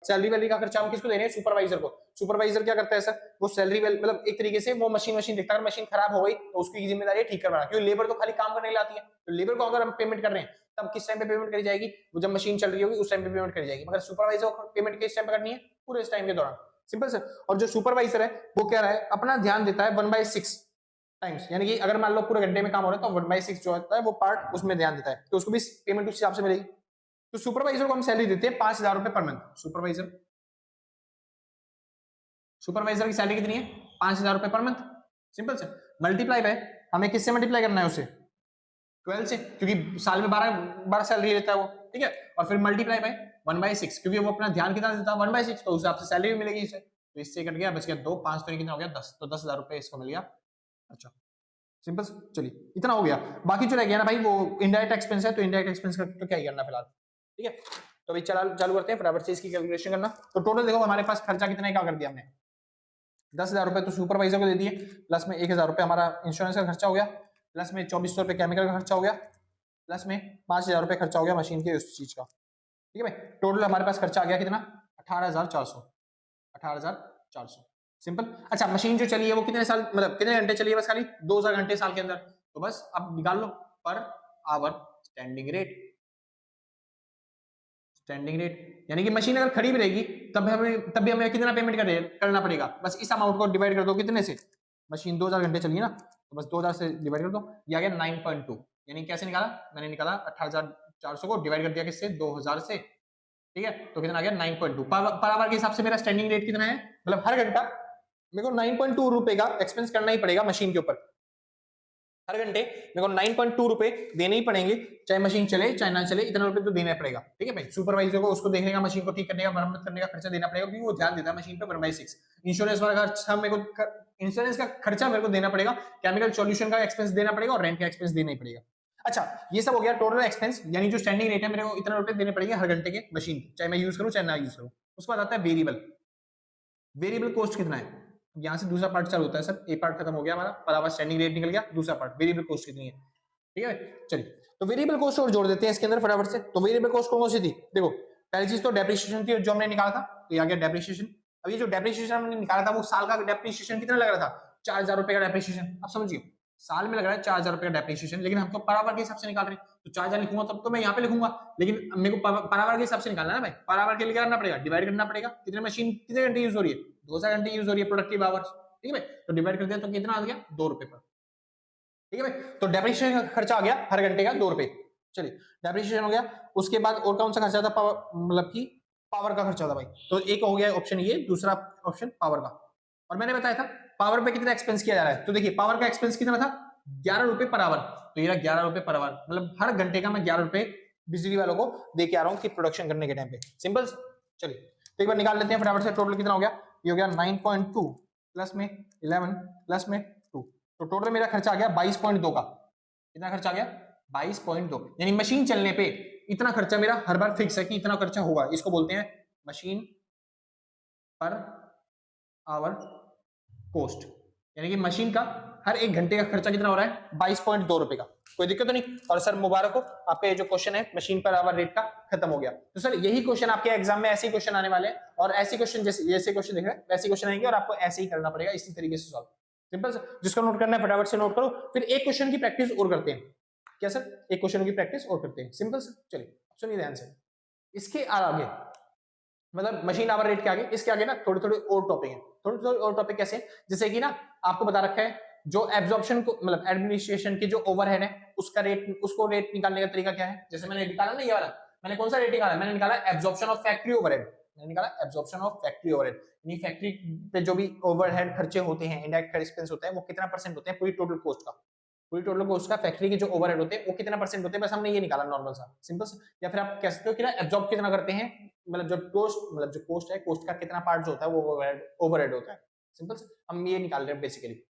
सैलरी वैलरी का खर्चा हम किसको दे रहे हैं, सुपरवाइजर को। सुपरवाइजर क्या करता है सर, वो सैलरी मतलब एक तरीके से वो मशीन देखता है, मशीन खराब हो गई तो उसकी जिम्मेदारी है ठीक करवाना, क्योंकि लेबर तो खाली काम करने लाती है, तो लेबर को अगर हम पेमेंट कर रहे हैं तब किस टाइम पे पेमेंट करी जाएगी, वो जब मशीन चल रही होगी उस टाइम पे पेमेंट करी जाएगी, मगर सुपरवाइजर को पेमेंट किस टाइम पे करनी है, पूरे इस टाइम के दौरान। Simple sir. और जो सुपरवाइजर है वो क्या रहा है, अपना ध्यान देता है 1/6 टाइम्स, यानी कि अगर मान लो पूरे घंटे में काम हो रहा है तो 1/6 जो होता है वो पार्ट उसमें ध्यान देता है, तो उसको भी पेमेंट उस हिसाब से मिलेगी। तो सुपरवाइजर को हम सैलरी देते हैं 5,000 रुपए पर मंथ। सुपरवाइजर, सुपरवाइजर की सैलरी कितनी है, 5,000 रुपए पर मंथ। सिंपल से। मल्टीप्लाई बाय, हमें किससे मल्टीप्लाई करना है उसे, 12 से, क्योंकि साल में 12 सैलरी लेता है वो, ठीक है। और फिर मल्टीप्लाई बाय 1/6, क्योंकि वो अपना ध्यान कितना देता है 1/6, तो उस हिसाब से सैलरी भी मिलेगी इसे, तो इससे कट गया, बच गया 2, 5 तो कितना हो गया 10, तो 10,000 रुपए इसको मिल गया। अच्छा सिंपल। चलिए इतना हो गया, बाकी जो रह गया ना भाई वो इनडायरेक्ट एक्सपेंस है, तो इनडायरेक्ट एक्सपेंस का तो क्या ही करना फिलहाल, ठीक है। तो अभी चालू करते हैं, फटाफट से इसकी कैलकुलेशन करना। तो टोटल देखो हमारे पास खर्चा कितना का कर दिया हमने, 10,000 रुपए तो सुपरवाइजर को दे दिए, प्लस में 1,000 रुपए हमारा इंश्योरेंस का खर्चा हो गया, प्लस में 2400 रुपए केमिकल का खर्चा हो गया, प्लस में 5,000 रुपए खर्चा हो गया मशीन के उस चीज का। ठीक है भाई, टोटल हमारे पास खर्चा आ गया कितना? 18,400। 18,400 सिंपल। अच्छा, मशीन जो चली है वो कितने साल, मतलब कितने घंटे चली है? बस खाली 2,000 घंटे साल के अंदर। तो बस अब निकाल लो per hour standing rate. Standing rate यानी कि मशीन अगर खड़ी भी रहेगी तब भी हमें कितना पेमेंट करना पड़ेगा? बस इस अमाउंट को डिवाइड कर दो कितने से? मशीन 2,000 घंटे चली है ना, तो बस 2,000 से डिवाइड कर दो, ये आ गया 9.2। यानी कैसे निकाला? मैंने निकाला 18,400 को डिवाइड कर दिया किससे? 2,000 से। ठीक है, तो कितना आ गया? 9.2 पर आवर के हिसाब से मेरा स्टैंडिंग रेट कितना है? मतलब हर घंटा मेरे को 9.2 रुपए का एक्सपेंस करना ही पड़ेगा मशीन के ऊपर। हर घंटे मेरे को 9.2 रुपए देने ही पड़ेंगे, चाहे मशीन चले चाहे ना चले, इतना रुपए तो देना पड़ेगा। ठीक है भाई, सुपरवाइजर को उसको देखने का, मशीन को ठीक करने का, मरम्मत करने का खर्चा देना पड़ेगा, क्योंकि वो ध्यान देता है मशीन पे 1/6। इंश्योरेंस वाला खर्चा मेरे को, इंश्योरेंस का खर्चा मेरे को देना पड़ेगा, केमिकल सॉल्यूशन का एक्सपेंस देना पड़ेगा और रेंट का एक्सपेंस देना ही पड़ेगा। अच्छा, ये सब हो गया टोटल एक्सपेंस, यानी जो स्टैंडिंग रेट है मेरे को इतना रुपए देने पड़ेंगे हर घंटे के मशीन, चाहे मैं यूज करूं चाहे ना यूज करूं। उसके बाद आता है वेरिएबल। वेरिएबल कॉस्ट कितना है? यहां से दूसरा पार्ट चालू होता है सर। ए पार्ट खत्म हो गया हमारा, पर आवर स्टैंडिंग रेट निकल गया, दूसरा पार्ट वेरिएबल कॉस्ट कितनी है। ठीक है, चलिए तो वेरिएबल कॉस्ट और जोड़ देते हैं इसके अंदर फटाफट से। तो वेरिएबल कॉस्ट कौन सी थी? देखो, पहली चीज तो डेप्रिसिएशन थी जो हमने निकाला था, तो ये आ गया डेप्रिसिएशन। अब ये जो डेप्रिसिएशन हमने निकाला था वो साल का डेप्रिसिएशन कितना लग रहा था? 4,000 रुपए का डेप्रिसिएशन। अब समझिए, साल में लग रहा है 4,000 रुपए का डेप्रिसिएशन, लेकिन हम तो पर आवर के हिसाब से निकाल रहे हैं, तो 4,000 लिखूंगा तब तो मैं यहाँ पे लिखूंगा, लेकिन मेरे को पर आवर के हिसाब से निकालना है ना भाई। पर आवर के लिए क्या करना पड़ेगा? डिवाइड करना पड़ेगा, कितने मशीन कितने घंटे यूज हो रही है? 2,000 घंटे यूज हो रही है प्रोडक्टिव आवर्स। ठीक है भाई, तो डिवाइड कर दिया तो कितना आ गया? 2 रुपए पर। ठीक है भाई, तो डेप्रिसिएशन का खर्चा आ गया हर घंटे का 2 रुपए। चलिए, डेप्रिसिएशन हो गया। उसके बाद और कौन सा खर्चा था? पावर, मतलब कि पावर का खर्चा था भाई। तो एक हो गया ऑप्शन ये, दूसरा ऑप्शन पावर का। और मैंने बताया था पावर पे कितना एक्सपेंस किया जा रहा है, तो देखिए पावर का एक्सपेंस कितना था? 11 रुपए पर आवर। तो ये 11 रुपए पर आवर, मतलब हर घंटे का मैं 11 रुपए बिजली वालों को दे के आ रहा हूँ कि प्रोडक्शन करने के टाइम पे। सिंपल। चलिए, तो एक बार निकाल लेते हैं फटाफट से, टोटल कितना हो गया? ये हो गया 9.2 प्लस में 11 प्लस में 2, तो टोटल मेरा खर्चा आ गया 22.2 का। कितना खर्चा आ गया? 22.2। यानी मशीन चलने पे इतना खर्चा मेरा हर बार फिक्स है कि इतना खर्चा होगा। इसको बोलते हैं मशीन पर आवर कॉस्ट, यानी कि मशीन का हर एक घंटे का खर्चा कितना हो रहा है? 22.2 रुपए का। कोई दिक्कत तो नहीं? और सर मुबारक हो, आपका ये जो क्वेश्चन है मशीन पर आवर रेट का खत्म हो गया। तो सर यही क्वेश्चन आपके एग्जाम में ऐसे ही क्वेश्चन आने वाले हैं, और ऐसे क्वेश्चन जैसे क्वेश्चन देख रहे हैं वैसे क्वेश्चन आएंगे, और आपको ऐसे ही करना पड़ेगा, इसी तरीके से सॉल्व। सिंपल सर, जिसको नोट करना है फटाफट से नोट करो। फिर एक क्वेश्चन की प्रैक्टिस और करते हैं। क्या सर? एक क्वेश्चन की प्रैक्टिस और करते हैं। सिंपल सर, चलिए सुनिए ध्यान से। इसके आगे, मतलब मशीन आवर रेट के आगे, इसके आगे ना थोड़े थोड़े और टॉपिक हैं। थोड़े थोड़े और टॉपिक कैसे? जैसे कि ना आपको बता रखा है जो एब्जॉर्प्शन को, मतलब एडमिनिस्ट्रेशन की जो ओवरहेड है उसका रेट, उसको रेट निकालने का तरीका क्या है? जैसे मैंने निकाला ना ये वाला, मैंने कौन सा रेट निकाला? मैंने निकाला एब्जॉर्प्शन ऑफ फैक्ट्री ओवरहेड। मैंने निकाला एब्जॉर्प्शन ऑफ फैक्ट्री ओवरहेड, यानी फैक्ट्री पे जो भी ओवरहेड खर्चे होते हैं, इनडायरेक्ट एक्सपेंस होते हैं, वो कितना परसेंट होते हैं पूरी टोटल कॉस्ट का। पूरी टोटल कॉस्ट का फैक्ट्री के जो ओवरहेड होते हैं वो कितना परसेंट होते हैं, बस हमने ये निकाला नॉर्मल सा, सिंपल सा। या फिर आप कह सकते हो कि ना एब्जॉर्ब कितना करते हैं, मतलब जो कॉस्ट, मतलब जो कॉस्ट है, कॉस्ट का कितना पार्ट जो होता है वो ओवरहेड होता है। सिंपल सा, हम ये निकाल रहे हैं बेसिकली।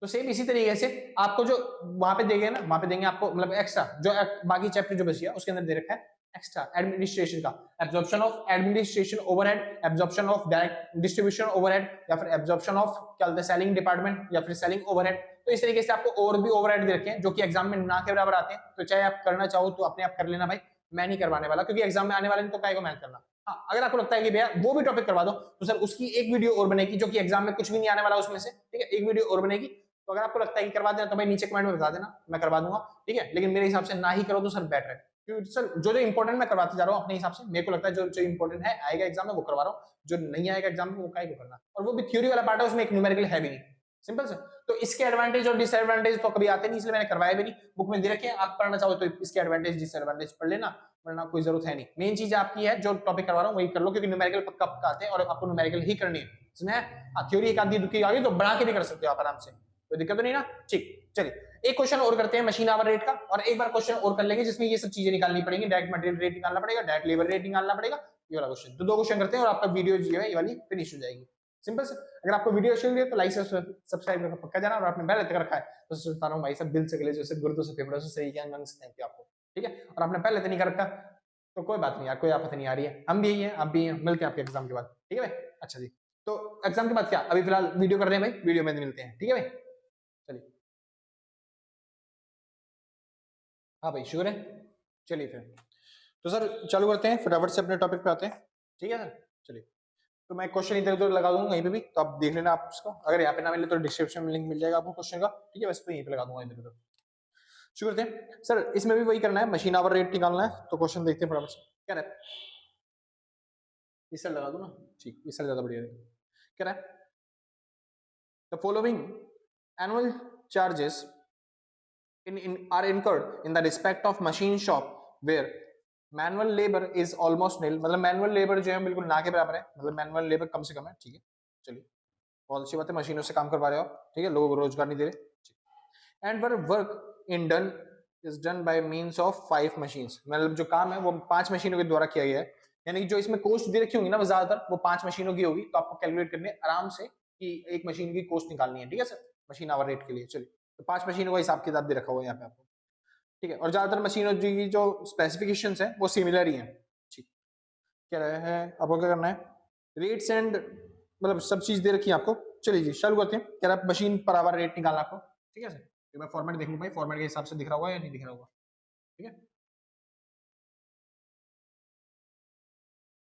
तो सेम इसी तरीके से आपको जो वहां पे देंगे ना, वहां पे देंगे आपको, मतलब एक्स्ट्रा जो बाकी चैप्टर जो बची है उसके अंदर दे रखा है एक्स्ट्रा एडमिनिस्ट्रेशन का, absorption of administration overhead, absorption of direct distribution overhead, या फिर एब्जॉर्प्शन ऑफ क्या बोलते हैं सेलिंग डिपार्टमेंट, या फिर सेलिंग ओवरहेड। तो इस तरीके से आपको और भी ओवरहेड दे रखे हैं जो कि एग्जाम में ना के बराबर आते हैं। तो चाहे आप करना चाहो तो अपने आप कर लेना भाई, मैं नहीं करवाने वाला, क्योंकि एग्जाम में आने वाले तो काय को मेहनत करना। हाँ, अगर आपको लगता है कि भैया वो भी टॉपिक करवा दो, तो सर उसकी एक वीडियो और बनेगी जो कि एग्जाम में कुछ भी नहीं आने वाला उसमें से। ठीक है, एक वीडियो और बनेगी। तो अगर आपको लगता है कि करवा देना तो भाई नीचे कमेंट में बता देना, मैं करवा दूंगा। ठीक है, लेकिन मेरे हिसाब से ना ही करो तो सर बेटर है, क्योंकि सर जो जो इंपॉर्टेंट मैं करवाते जा रहा हूँ अपने हिसाब से, मेरे को लगता है जो जो इंपॉर्टेंट है आएगा एग्जाम में वो करवा रहा हूँ, जो नहीं आएगा एग्जाम में वो काय को करना। और वो भी थ्योरी वाला पार्ट है, उसमें एक न्यूमेरिकल है भी नहीं। सिंपल सर, तो इसके एडवांटेज और डिसएडवांटेज तो कभी आते नहीं, इसलिए मैंने करवाया भी नहीं। बुक में दे रखे हैं, आप पढ़ना चाहो तो इसके एडवांटेज डिसएडवांटेज पढ़ लेना, वरना कोई जरूरत है नहीं। मेन चीज आपकी है जो टॉपिक करवा रहा हूँ वही कर लो, क्योंकि न्यूमेरिकल पक्का पक्का आते हैं और आपको न्यूमेरिकल ही करनी है। इसमें थ्योरी एक आधी दुखी आ गई तो बना के भी कर सकते हो आप आराम से, कोई दिक्कत तो नहीं ना। ठीक, चलिए एक क्वेश्चन और करते हैं मशीन आवर रेट का, और एक बार क्वेश्चन और कर लेंगे जिसमें ये सब चीजें निकालनी पड़ेंगी। डायरेक्ट मटेरियल रेट निकालना पड़ेगा, डायरेक्ट लेबर रेट निकालना पड़ेगा, ये वाला क्वेश्चन। तो दो क्वेश्चन करते हैं और आपका वीडियो जो है ये वाली फिनिश हो जाएगी। सिंपल से। अगर आपको वीडियो अच्छी लगी तो लाइक से सब्सक्राइब करके पक्का जाना, और आपने बेल तक रखा है तो सोचता हूं भाई सब दिल से गले जैसे गुर्दों से फेफड़ों से सही ज्ञान से थैंक यू आपको। ठीक है, और आपने पहले तो नहीं कर रखा तो कोई बात नहीं यार, कोई आपत्ति नहीं आ रही है, हम भी यही है आप भी हैं, मिलते हैं आपके एग्जाम के बाद। ठीक है भाई, अच्छा जी। तो एग्जाम के बाद क्या, अभी फिलहाल वीडियो कर रहे हैं भाई, वीडियो में मिलते हैं, ठीक है भाई। चलिए, हाँ भाई शुक्र है। चलिए फिर तो सर चालू करते हैं, फटाफट से अपने टॉपिक पे आते हैं, ठीक है सर। चलिए, तो मैं क्वेश्चन इधर उधर लगा दूंगा कहीं पे भी, तो आप देख लेना आप इसको, अगर यहाँ पे ना मिले तो डिस्क्रिप्शन में लिंक मिल जाएगा आपको क्वेश्चन का, ठीक है। वैसे तो यहीं पे लगा दूंगा इधर उधर। शुरू करते हैं सर, इसमें भी वही करना है, मशीन आवर रेट निकालना है। तो क्वेश्चन देखते हैं फटाफट से, क्या है इस साइड लगा दूं ना, ठीक, इस साइड ज्यादा बढ़िया है। क्या है, the following annual charges are incurred in the respect of machine shop where manual labor is almost nil, मतलब manual labor जो है बिल्कुल ना के बराबर है, मतलब manual labor कम से कम है, ठीक है। चलिए, बहुत अच्छी बात है, मशीनों से काम करवा रहे हो आप, ठीक है, लोग रोजगार नहीं दे रहे। And work in done is done by means of 5 machines, मतलब जो काम है वो 5 मशीनों के द्वारा किया गया है, यानी कि जो इसमें कॉस्ट दे रखी होंगी ना वो ज्यादातर वो 5 मशीनों की होगी, तो आपको कैलकुलेट करने आराम से कि एक मशीन की कॉस्ट निकालनी है, ठीक है सर, मशीन आवर रेट के लिए। चलिए, तो 5 मशीनों का हिसाब किताब दे रखा हुआ है यहाँ पे आपको, ठीक है। और ज्यादातर मशीनों की जो स्पेसिफिकेशंस है वो सिमिलर ही है, ठीक। क्या रहा है, आपको क्या करना है, रेट्स एंड मतलब सब चीज दे रखी है आपको। चलिए जी चालू करते हैं। क्या रहा, मशीन पर आवर रेट निकालना आपको, ठीक है सर। तो मैं फॉर्मेट देख लूं भाई, फॉर्मेट के हिसाब से दिख रहा होगा या नहीं दिख रहा होगा, ठीक है।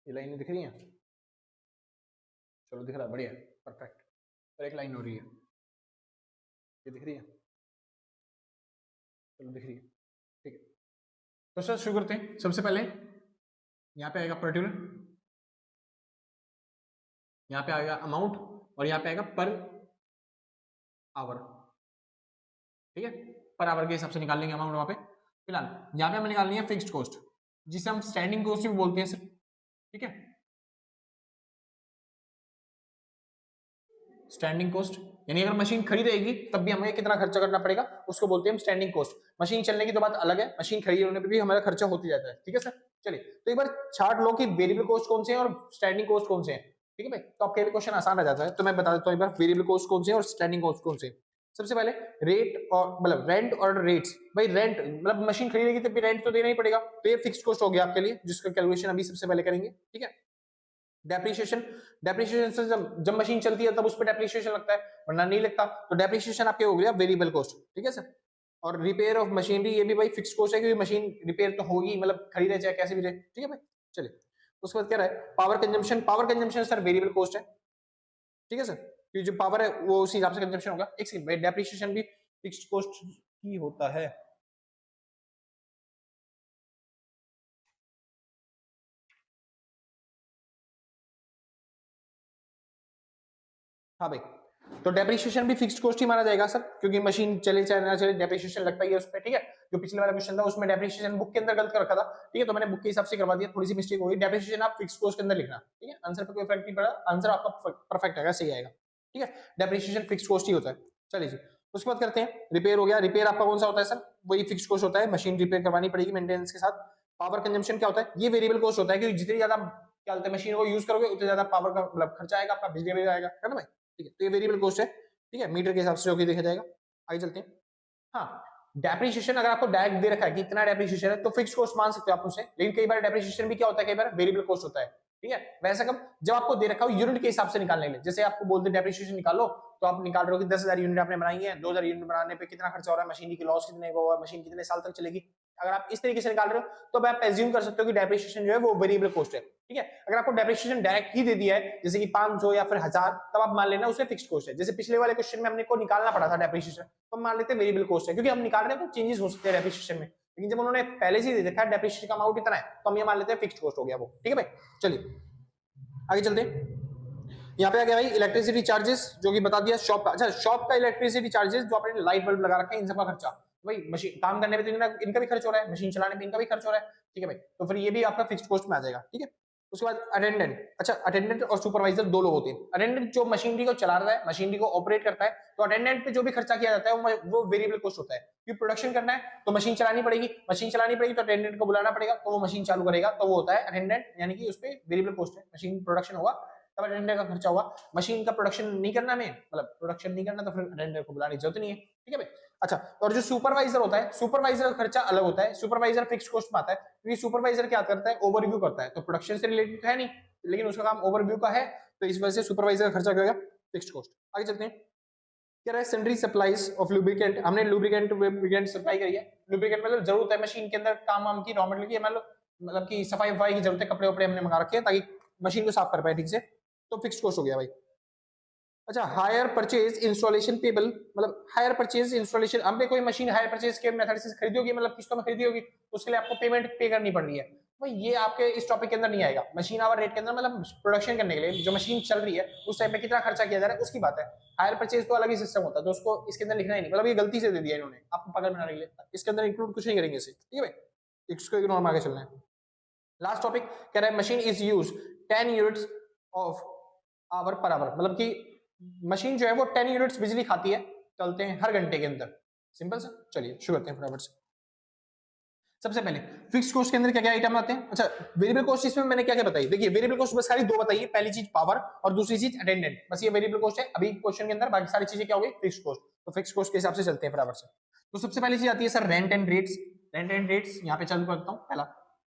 ये लाइन दिख रही है, चलो दिख रहा है, बढ़िया, परफेक्ट। और एक लाइन हो रही है, ये दिख रही है, चलो दिख रही है, ठीक है। तो सर शुरू करते हैं। सबसे पहले यहाँ पे आएगा पर्टिकुलर, यहाँ पे आएगा अमाउंट, और यहाँ पे आएगा पर आवर, ठीक है। पर आवर के हिसाब से निकाल लेंगे अमाउंट वहां पे। फिलहाल यहाँ पे हमें निकालनी है फिक्स्ड कॉस्ट, जिसे हम स्टैंडिंग कॉस्ट भी बोलते हैं सर, ठीक है। स्टैंडिंग कॉस्ट यानी अगर मशीन खरीदेगी तब भी हमें कितना खर्चा करना पड़ेगा, उसको बोलते हैं हम स्टैंडिंग कॉस्ट। मशीन चलने की तो बात अलग है, मशीन खरीदने पे भी हमारा खर्चा होती जाता है, ठीक है सर। चलिए, तो एक बार छाट लो कि वेरिएबल कॉस्ट कौन से हैं और स्टैंडिंग कॉस्ट कौन से हैं, ठीक है भाई। तो आपके लिए क्वेश्चन आसान रह जाता है, तो मैं बता देता हूँ एक बार वेरिएबल कॉस्ट कौन से हैं और स्टैंडिंग कॉस्ट कौन से हैं। सबसे पहले रेट और मतलब रेंट और रेट्स, भाई रेंट मतलब मशीन खरीदेगी तब भी रेंट तो देना ही पड़ेगा, तो ये फिक्स्ड कॉस्ट हो गया आपके लिए, जिसका कैलकुलेशन अभी सबसे पहले करेंगे, ठीक है। डेप्रिसिएशन, डेप्रिसिएशन से जब मशीन चलती है तब उस पर डेप्रिसिएशन लगता है, वरना नहीं लगता, तो डेप्रिसिएशन आपके हो गया वेरिएबल कॉस्ट, ठीक है सर। और रिपेयर ऑफ मशीनरी, ये भी भाई फिक्स कॉस्ट है, क्योंकि मशीन रिपेयर तो होगी, मतलब खरीदे चाहे कैसे भी रहे, ठीक है भाई। चलिए, उसके बाद क्या रहा है, power consumption, power consumption sir variable cost है, ठीक है सर, क्योंकि जो पावर है वो उसी हिसाब से कंजम्पशन होगा। एक सेकंड भाई, डेप्रिसिएशन भी फिक्स्ड कॉस्ट ही होता है, हाँ भाई। तो डेप्रिसिएशन भी फिक्स्ड कॉस्ट ही माना जाएगा सर, क्योंकि मशीन चले चाहे ना चले डेप्रिसिएशन लगता ही है उस पर, ठीक है। जो पिछले वाला क्वेश्चन था उसमें डेप्रिसिएशन बुक के अंदर गलत कर रखा था, ठीक है, तो मैंने बुक के हिसाब से करवा दिया, थोड़ी सी मिस्टेक हो गई। डेप्रिसिएशन आप फिक्स्ड कॉस्ट के अंदर लिखना, ठीक है, आंसर पे कोई फर्क नहीं पड़ा, आंसर आपका परफेक्ट आएगा, सही आएगा, ठीक है। डेप्रिसिएशन फिक्स्ड कॉस्ट ही होता है। चलिए जी, उसके बाद करते हैं रिपेयर हो गया। रिपेयर आपका कौन सा होता है सर, वही फिक्स्ड कॉस्ट होता है, मशीन रिपेयर करवानी पड़ेगी मेंटेनेंस के साथ। पावर कंजम्पशन क्या होता है, ये वेरिएबल कॉस्ट होता है, क्योंकि जितनी ज्यादा क्या बोलते हैं मशीन को यूज करोगे उतनी ज्यादा पावर का मतलब खर्चा आएगा, आपका बिजली बिल आएगा, है ना भाई, ठीक है। तो ये वेरिएबल कॉस्ट है, ठीक है, मीटर के हिसाब से जो कि देखा जाएगा। आगे चलते हैं। हाँ, डेप्रिसिएशन अगर आपको डायरेक्ट दे रखा है कि इतना डेप्रिसिएशन है तो फिक्स्ड कॉस्ट मान सकते हो आप उसे, लेकिन कई बार डेप्रिसिएशन भी क्या होता है, कई बार वेरिएबल कॉस्ट होता है, ठीक है। वैसा कब, जब आपको दे रखा हो यूनिट के हिसाब से निकालने के लिए, जैसे आपको बोलते हैं डेप्रिसिएशन निकालो, तो आप निकाल रहे हो कि 10,000 यूनिट आपने बनाई है, 2,000 यूनिट बनाने पे कितना खर्चा हो रहा है, मशीन की लॉस कितने हुआ, मशीन कितने साल तक चलेगी। अगर आप इस तरीके से निकाल रहे हो तो आप एज्यूम कर सकते हो कि डेप्रिसिएशन जो है वो वेरिएबल कॉस्ट है, ठीक है। अगर आपको डेप्रिसिएशन डायरेक्ट ही दे दिया है जैसे कि 500 या फिर 1000, तब आप मान लेना उसे फिक्स्ड कॉस्ट है। जैसे पिछले वाले क्वेश्चन में हमने को निकालना पड़ा था डेप्रिसिएशन, तो हम मान लेते हैं वेरिएबल कॉस्ट है, क्योंकि हम निकाल रहे हैं तो चेंजेस हो सकते हैं डेप्रिसिएशन में, लेकिन जब उन्होंने पहले से ही दे रखा है डेप्रिसिएशन का अमाउंट इतना है, तो हम ये मान लेते हैं फिक्स्ड कॉस्ट हो गया वो, ठीक है भाई। चलिए आगे चलते हैं। यहाँ पे आ गया भाई इलेक्ट्रिसिटी चार्जेस, जो कि बता दिया शॉप का। अच्छा, शॉप का इलेक्ट्रिसिटी चार्जेस जो आपने लाइट बल्ब लगा रखा है इन सबका खर्चा, भाई मशीन काम करने पे तो इनका भी खर्च हो रहा है, मशीन चलाने पे इनका भी खर्च हो रहा है, ठीक है भाई। तो फिर ये भी आपका फिक्स्ड कॉस्ट में आ जाएगा, ठीक है। उसके बाद अटेंडेंट, अच्छा अटेंडेंट और सुपरवाइजर दो लोग होते हैं। अटेंडेंट जो मशीनरी को चला रहा है, मशीनरी को ऑपरेट करता है, तो अटेंडेंट पे जो भी खर्चा किया जाता है वो वेरिएबल कॉस्ट होता है, क्योंकि प्रोडक्शन करना है तो मशीन चलानी पड़ेगी, मशीन चलानी पड़ेगी तो अटेंडेंट को बुलाना पड़ेगा, तो वो मशीन चालू करेगा, तो वो होता है अटेंडेंट, यानी कि उस पर वेरिएबल कॉस्ट है। मशीन प्रोडक्शन होगा तब अटेंडर का खर्चा हुआ, मशीन का प्रोडक्शन नहीं करना में मतलब प्रोडक्शन नहीं करना तो फिर अटेंडर को बुलाने की जरूरत नहीं है, ठीक है भाई। अच्छा, और जो सुपरवाइजर होता है, सुपरवाइजर का खर्चा अलग होता है, सुपरवाइजर फिक्स्ड कॉस्ट में आता है, क्योंकि सुपरवाइजर क्या करता है, ओवरव्यू करता है, तो प्रोडक्शन से रिलेटेड तो है नहीं, लेकिन उसका काम ओवरव्यू का है, तो इस वजह से सुपरवाइजर का खर्चा क्या होगा, फिक्स्ड कॉस्ट। आगे चलते हैं, कह रहा है सन्ड्री सप्लाईज ऑफ लुब्रिकेंट, हमने लुब्रिकेंट सप्लाई करी है। लुब्रिकेंट मतलब जरूरत है मशीन के अंदर काम वाम की, रॉ मटेरियल की, मतलब कि सफाई वफाई की जरूरत है, कपड़े वपड़े हमने मंगा रखे हैं ताकि मशीन को साफ कर पाए ठीक से, तो फिक्स्ड कॉस्ट हो गया भाई। अच्छा, हायर परचेज इंस्टॉलेशन पेबल, मतलब हायर परचेज इंस्टॉलेशन, हमने कोई मशीन हायर परचेज के मेथड से खरीदी होगी, मतलब किस्तों में खरीदी होगी, तो उसके लिए आपको पेमेंट पे करनी पड़ रही है भाई, ये आपके इस टॉपिक के अंदर नहीं आएगा। मशीन आवर रेट के अंदर मतलब प्रोडक्शन करने के लिए जो मशीन चल रही है उस टाइम पे कितना खर्चा किया जा रहा है उसकी बात है। हायर परचेज तो अलग ही सिस्टम होता है, तो उसको इसके अंदर लिखना ही नहीं, मतलब ये गलती से दे दिया इन्होंने आपको पागल बनाने के लिए, इसके अंदर इंक्लूड कुछ नहीं करेंगे इसे, ठीक है भाई, इसको इग्नोर मार के चलना है। लास्ट टॉपिक कह रहा है machine is use 10 units of hour पर आवर, मतलब कि मशीन जो है वो 10 यूनिट्स बिजली खाती है, चलते हैं हर घंटे के अंदर। सिंपल सा, चलिए शुरू करते हैं फटाफट से। सबसे पहले फिक्स कॉस्ट के अंदर क्या क्या आइटम आते हैं। अच्छा, वेरिएबल कॉस्ट इसमें मैंने क्या क्या बताई, देखिए वेरिएबल कॉस्ट बस खाली दो बताइए, पहली चीज पावर और दूसरी चीज अटेंडेंट, बस ये वेरिएबल कॉस्ट है अभी क्वेश्चन के अंदर, बाकी सारी चीजें क्या हो गई फिक्स कॉस्ट। तो फिक्स कॉस्ट के हिसाब से चलते हैं फटाफट से। तो सबसे पहली चीज आती है sir rent and rates. Rent and rates यहाँ पे चालू करता हूँ, पहला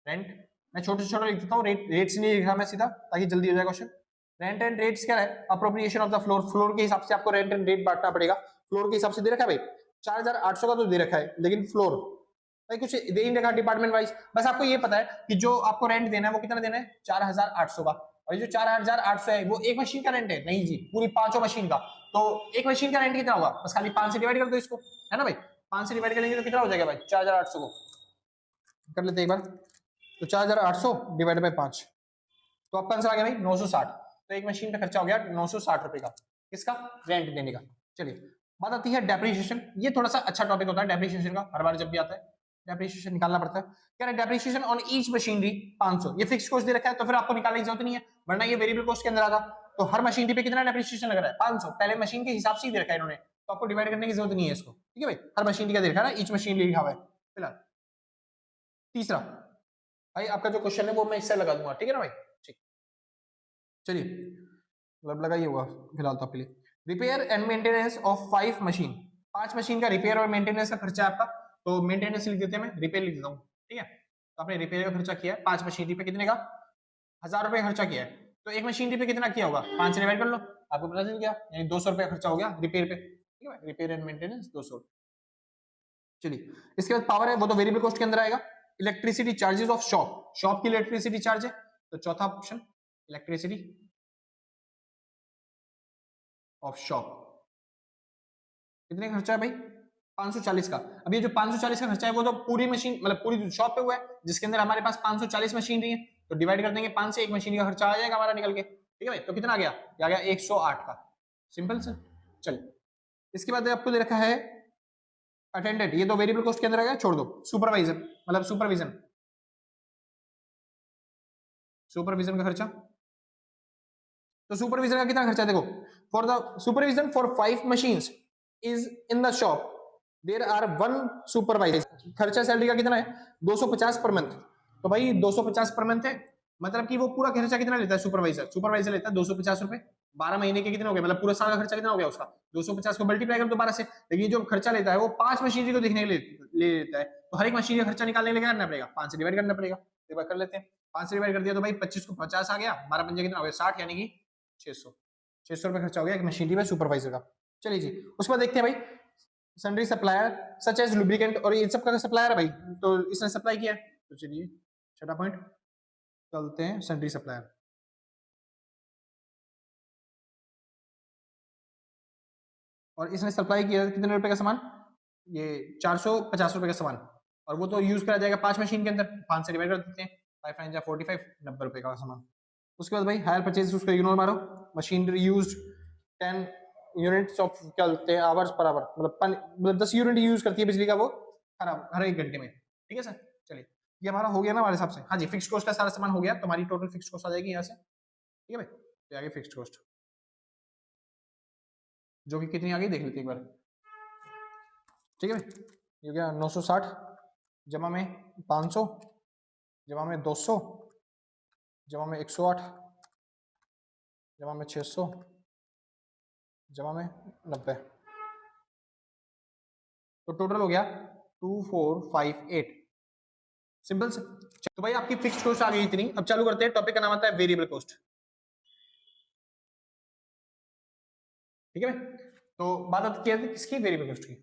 रेंट, मैं छोटे से छोटा लिख देता हूँ, रेट्स नहीं लिखा मैं सीधा ताकि जल्दी हो जाए क्वेश्चन। रेंट एंड रेट्स क्या है, appropriation of the floor, floor के हिसाब से आपको रेंट एंड रेट बांटना पड़ेगा, फ्लोर के हिसाब से दे रखा है भाई 4800 का तो दे रखा है, लेकिन फ्लोर भाई कुछ दे ही रखा डिपार्टमेंट वाइज, बस आपको ये पता है कि जो आपको रेंट देना है वो कितना देना है 4800 का, और ये जो 4800 है वो एक मशीन का रेंट है, नहीं जी पूरी पांचों मशीन का, तो एक मशीन का रेंट कितना होगा, बस खाली 5 से डिवाइड कर दो इसको, है ना भाई, 5 से डिवाइड करेंगे तो कितना हो जाएगा भाई 4800 को कर लेते एक बार, तो 4800 डिवाइड बाय 5, तो आपका आंसर आ गया भाई 960, तो एक मशीन का खर्चा हो गया 960 रुपए का, किसका, रेंट देने का। चलिए बात आती है डेप्रिसिएशन, ये थोड़ा सा अच्छा टॉपिक होता है डेप्रिसिएशन का, हर बार जब भी आता है डेप्रिसिएशन निकालना पड़ता है। क्या है डेप्रिसिएशन ऑन ईच मशीनरी 500, ये फिक्स कॉस्ट दे रखा है तो फिर आपको निकालने की जरूरत नहीं है, वरना ये वेरिएबल कॉस्ट के अंदर आता, तो हर मशीनरी पे कितना डेप्रिसिएशन लग रहा है 500, पहले मशीन के हिसाब से ही दे रखा है इन्होंने, तो आपको डिवाइड करने की जरूरत नहीं है इसको, ठीक है भाई, हर मशीनरी का दे रखा है ना, ईच मशीनरी लिखा हुआ है। फिलहाल तीसरा भाई आपका जो क्वेश्चन है वो मैं इससे लगा दूंगा, ठीक है ना भाई, ठीक, चलिए मतलब लगाइए होगा फिलहाल तो आपके लिए। Repair and maintenance of 5 machine, 5 machine का रिपेयर और मेंटेनेंस का खर्चा है आपका, तो मेंटेनेंस लिख देते हैं, मैं रिपेयर लिख देता हूँ, ठीक है, तो आपने रिपेयर का खर्चा किया है 5 मशीनरी पे कितने का 1000 रुपए खर्चा किया है, तो एक मशीनरी पे कितना किया होगा 5 से डिवाइड कर लो, आपको पता चल गया, यानी 200 रुपया खर्चा हो गया रिपेयर पे, ठीक है, रिपेयर एंड मेंटेनेंस 200। चलिए इसके बाद पावर है वो तो वेरिएबल कॉस्ट के अंदर आएगा। Electricity charges of shop, shop की इलेक्ट्रिसिटी चार्ज है, तो चौथा ऑप्शन इलेक्ट्रिसिटी ऑफ शॉप, कितने खर्चा है भाई 540 का। अब ये जो 540 का खर्चा है वो तो पूरी मशीन मतलब पूरी शॉप पे हुआ है, जिसके अंदर हमारे पास 540 मशीनरी है, तो डिवाइड कर देंगे 5 से, एक मशीन का खर्चा आ जाएगा हमारा निकल के, ठीक है भाई, तो कितना आ गया, ये आ गया 108 का, सिंपल सर। चलिए इसके बाद आपको दे रखा है अटेंडेंट, ये तो वेरिएबल कॉस्ट के अंदर आ गया, छोड़ दो। सुपरवाइजर मतलब सुपरविजन, सुपरविजन का खर्चा, तो सुपरविजन का कितना खर्चा है देखो, for the supervision for 5 machines is in the shop there are 1 supervisor, खर्चा सैलरी का कितना है 250 पर मंथ, तो भाई 250 पर मंथ है, मतलब कि वो पूरा खर्चा कितना लेता है सुपरवाइजर, सुपरवाइजर लेता है 250 रुपए, 12 महीने के कितने हो गए, मतलब पूरा साल का खर्चा कितना हो गया उसका 250 को मल्टीप्लाई कर दो 12 से, लेकिन जो खर्चा लेता है वो 5 मशीनरी को देखने के लिए ले लेता है, तो हर एक मशीनरी का खर्चा निकालने के लिए करना पड़ेगा 5 से डिवाइड करना पड़ेगा, एक बार कर लेते हैं, 5 से डिवाइड कर दिया तो भाई 25 को 50 आ गया, 12 पंजे कितना हो गया 60, यानी कि 600 रुपए खर्चा हो गया एक मशीनरी में सुपरवाइजर का। चलिए जी उसके बाद देखते हैं भाई sundry supplier such as lubricant, और इन सब का सप्लायर है भाई, तो इसने सप्लाई किया, तो चलिए छठा पॉइंट चलते हैं सन्ड्री सप्लायर। और इसने सप्लाई किया कितने रुपए का सामान, ये 450 रुपए का सामान, और वो तो यूज करा जाएगा 5 मशीन के अंदर, 5 से डिवाइड कर देते हैं, 5 9 45, 90 रुपए का सामान। उसके बाद भाई हायर परचेज उसको इग्नोर मारो, मशीन यूज 10 यूनिट्स ऑफ क्या बोलते हैं आवर्स पर आवर, मतलब 10 यूनिट यूज करती है बिजली का वो हर एक घंटे में, ठीक है सर। चलिए ये हमारा हो गया ना हमारे हिसाब से, हाँ जी फिक्स कॉस्ट का सारा सामान हो गया, तो हमारी टोटल फिक्स कॉस्ट आ जाएगी यहाँ से, ठीक है भाई, तो आगे फिक्स कॉस्ट जो कि कितनी आ गई देख लेते एक बार, ठीक है भाई, ये गया 960 जमा में 500 जमा में 200 जमा में 108 जमा में 600 जमा में 90, तो टोटल हो गया 2458, सिंपल से। तो भाई आपकी फिक्स्ड कॉस्ट आ गई इतनी, अब चालू करते हैं टॉपिक का नाम आता है वेरिएबल कॉस्ट। ठीक है भाई। तो बात आती है किसकी, वेरिएबल कॉस्ट की।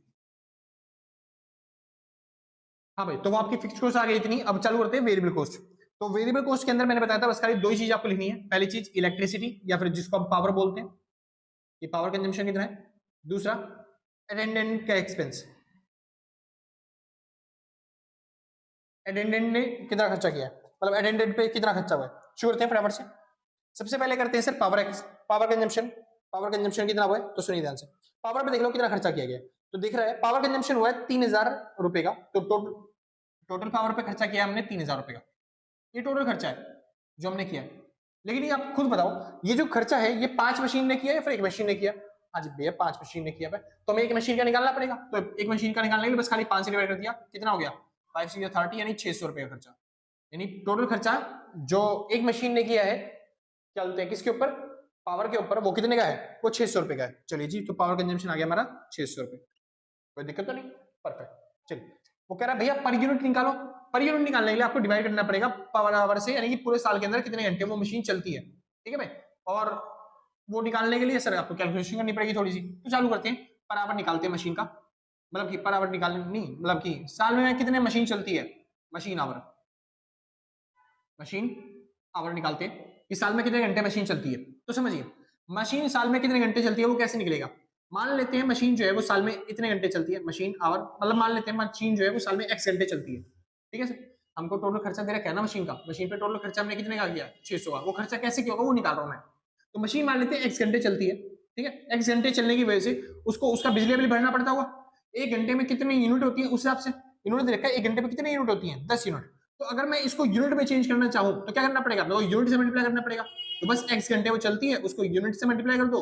हाँ भाई, तो वो आपकी फिक्स्ड कॉस्ट आ गई इतनी। अब चालू करते हैं वेरिएबल कॉस्ट। तो वेरिएबल कॉस्ट के अंदर मैंने बताया था बस खाली दो ही चीज आपको लिखनी है। पहली चीज इलेक्ट्रिसिटी या फिर जिसको हम पावर बोलते हैं, ये पावर कंजम्पशन कितना है। दूसरा अटेंडेंट का एक्सपेंस, अटेंडेंट ने कितना खर्चा किया है, मतलब अटेंडेंट पे कितना खर्चा हुआ है। शुरू करते हैं फटाफट से। सबसे पहले करते हैं sir power consumption. Power consumption कितना हुआ है तो सुनिए ध्यान से। पावर पे देख लो कितना खर्चा किया गया है। तो दिख रहा है पावर कंजम्पशन हुआ है 3000 रुपए का। तो टोटल पावर पे खर्चा किया हमने 3000 रुपए का। ये टोटल खर्चा है जो हमने किया। लेकिन ये आप खुद बताओ, ये जो खर्चा है ये 5 मशीन ने किया या फिर एक मशीन ने किया। आज भैया 5 मशीन ने किया है, तो हमें एक मशीन का निकालना पड़ेगा। तो एक मशीन का निकालने के लिए बस खाली 5 से डिवाइड कर दिया, कितना हो गया 5 से 30 यानी 600 रुपए का खर्चा। यानी टोटल खर्चा जो एक मशीन ने किया है, क्या बोलते हैं किसके ऊपर, पावर के ऊपर, वो कितने का है, वो 600 रुपए का है। चलिए जी, तो पावर कंजम्पशन आ गया हमारा 600 रुपए। कोई दिक्कत तो नहीं, परफेक्ट। चलिए, वो कह रहा है भैया पर यूनिट निकालो। पर यूनिट निकालने के लिए आपको डिवाइड करना पड़ेगा पावर आवर से, यानी कि पूरे साल के अंदर कितने घंटे वो मशीन चलती है। ठीक है भाई। और वो निकालने के लिए सर आपको कैलकुलेशन करनी पड़ेगी थोड़ी सी। तो चालू करते हैं, पर आवर निकालते हैं मशीन का, मतलब कि पर आवर निकालने नहीं, मतलब कि साल में कितने मशीन चलती है, मशीन आवर, मशीन आवर निकालते हैं कि साल में कितने घंटे मशीन चलती है। तो समझिए मशीन साल में कितने घंटे चलती है वो कैसे निकलेगा। मान लेते हैं मशीन जो है वो साल में इतने घंटे चलती है, मशीन आवर, मतलब मान लेते हैं मशीन जो है वो साल में x घंटे चलती है। ठीक है सर, हमको टोटल खर्चा दे रखा है ना मशीन का, मशीन पे टोटल खर्चा हमने कितने का किया 600 का। वो खर्चा कैसे किया होगा वो निकाल रहा हूं मैं। तो मशीन मान लेते हैं x घंटे चलती है, ठीक है, x घंटे चलने की वजह से उसको उसका बिजली बिल भरना पड़ता होगा। एक घंटे में कितनी यूनिट होती है उस हिसाब से इन्होंने दे रखा है, एक घंटे में कितनी यूनिट होती है 10 यूनिट। तो अगर मैं इसको यूनिट में चेंज करना चाहूं तो क्या करना पड़ेगा, मेरे को यूनिट से मल्टीप्लाई करना पड़ेगा। तो बस x घंटे वो चलती है उसको यूनिट से मल्टीप्लाई कर दो,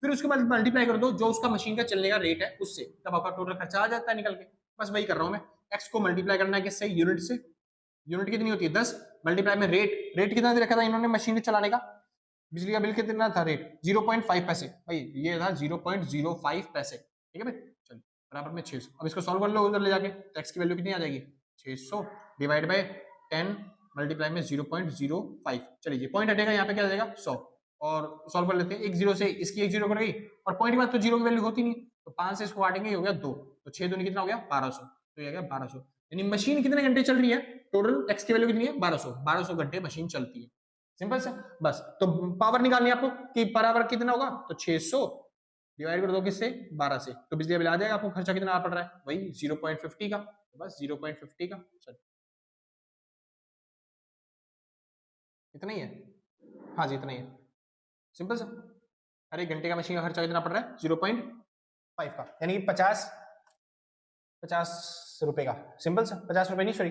फिर उसके बाद मल्टीप्लाई कर दो जो उसका मशीन का चलने का रेट है उससे, तब आपका टोटल खर्चा आ जाता है निकल के। बस वही कर रहा हूं मैं, x को मल्टीप्लाई करना है किससे, यूनिट से। यूनिट कितनी होती है 10, मल्टीप्लाई में रेट, रेट कितना दे रखा था इन्होंने मशीन को चलाने का, बिजली का बिल कितना था रेट 0.5 पैसे भाई, ये था 0.05 पैसे। ठीक है भाई, चलो बराबर में 600। अब इसको सॉल्व कर लो उधर ले जाके, तो x की वैल्यू कितनी आ जाएगी 600 डिवाइड बाय 10 मल्टीप्लाई में 0.05। चलिए जी, पॉइंट हटेगा यहाँ पे क्या आ जाएगा 100। और सॉल्व कर लेते हैं, एक जीरो से इसकी एक जीरो कट गई और पॉइंट के बाद तो जीरो की वैल्यू होती नहीं, तो 5 से इसको काटेंगे हो गया 2, तो 6 दूनी कितना हो गया 1200, तो ये आ गया 1200। यानी मशीन कितने घंटे चल रही है, टोटल x की वैल्यू कितनी है 1200 घंटे मशीन चलती है। सिंपल से बस। तो पावर निकालनी है आपको कि पर आवर कितना होगा, तो 600 डिवाइड कर दो किससे 12 से, तो बिजली बिल आ जाएगा आपको खर्चा कितना पड़ रहा है वही 0.50 का, तो बस 0.50 का। चलो इतना ही है, हाँ जी इतना ही है, सिंपल सा। अरे घंटे का मशीन का खर्चा कितना पड़ रहा है 0.5 का, यानी 50 रुपए का। सिंपल सा, 50 रुपए नहीं सॉरी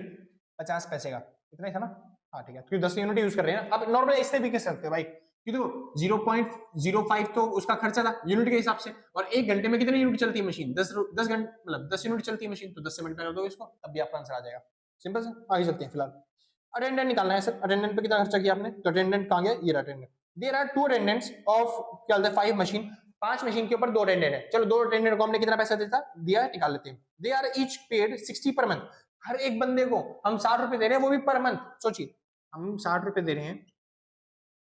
50 पैसे का, इतना ही था ना। हाँ ठीक है, क्योंकि 10 यूनिट यूज कर रहे हैं अब नॉर्मल इस तरीके से सकते हो भाई, क्योंकि देखो 0.05 तो उसका खर्चा था यूनिट के हिसाब से, और एक घंटे में कितनी यूनिट चलती है मशीन 10 घंटे, मतलब 10 यूनिट चलती है मशीन, तो 10 से मल्टीप्लाई कर दो इसको तब भी आपका आंसर आ जाएगा। सिंपल से आगे चलते हैं। फिलहाल अटेंडेंट निकालना है सर, अटेंडेंट पे कितना खर्चा किया आपने, तो अटेंडेंट कहां गया, ये रहा attendant. There are 2 attendants of क्या बोलते हैं 5 मशीन, 5 मशीन के ऊपर 2 अटेंडेंट है। चलो 2 अटेंडेंट को हमने कितना पैसा देता दिया है निकाल लेते हैं। They are each paid 60 per month, हर एक बंदे को हम 60 रुपए दे रहे हैं, वो भी पर मंथ। सोचिए हम 60 रुपए दे रहे हैं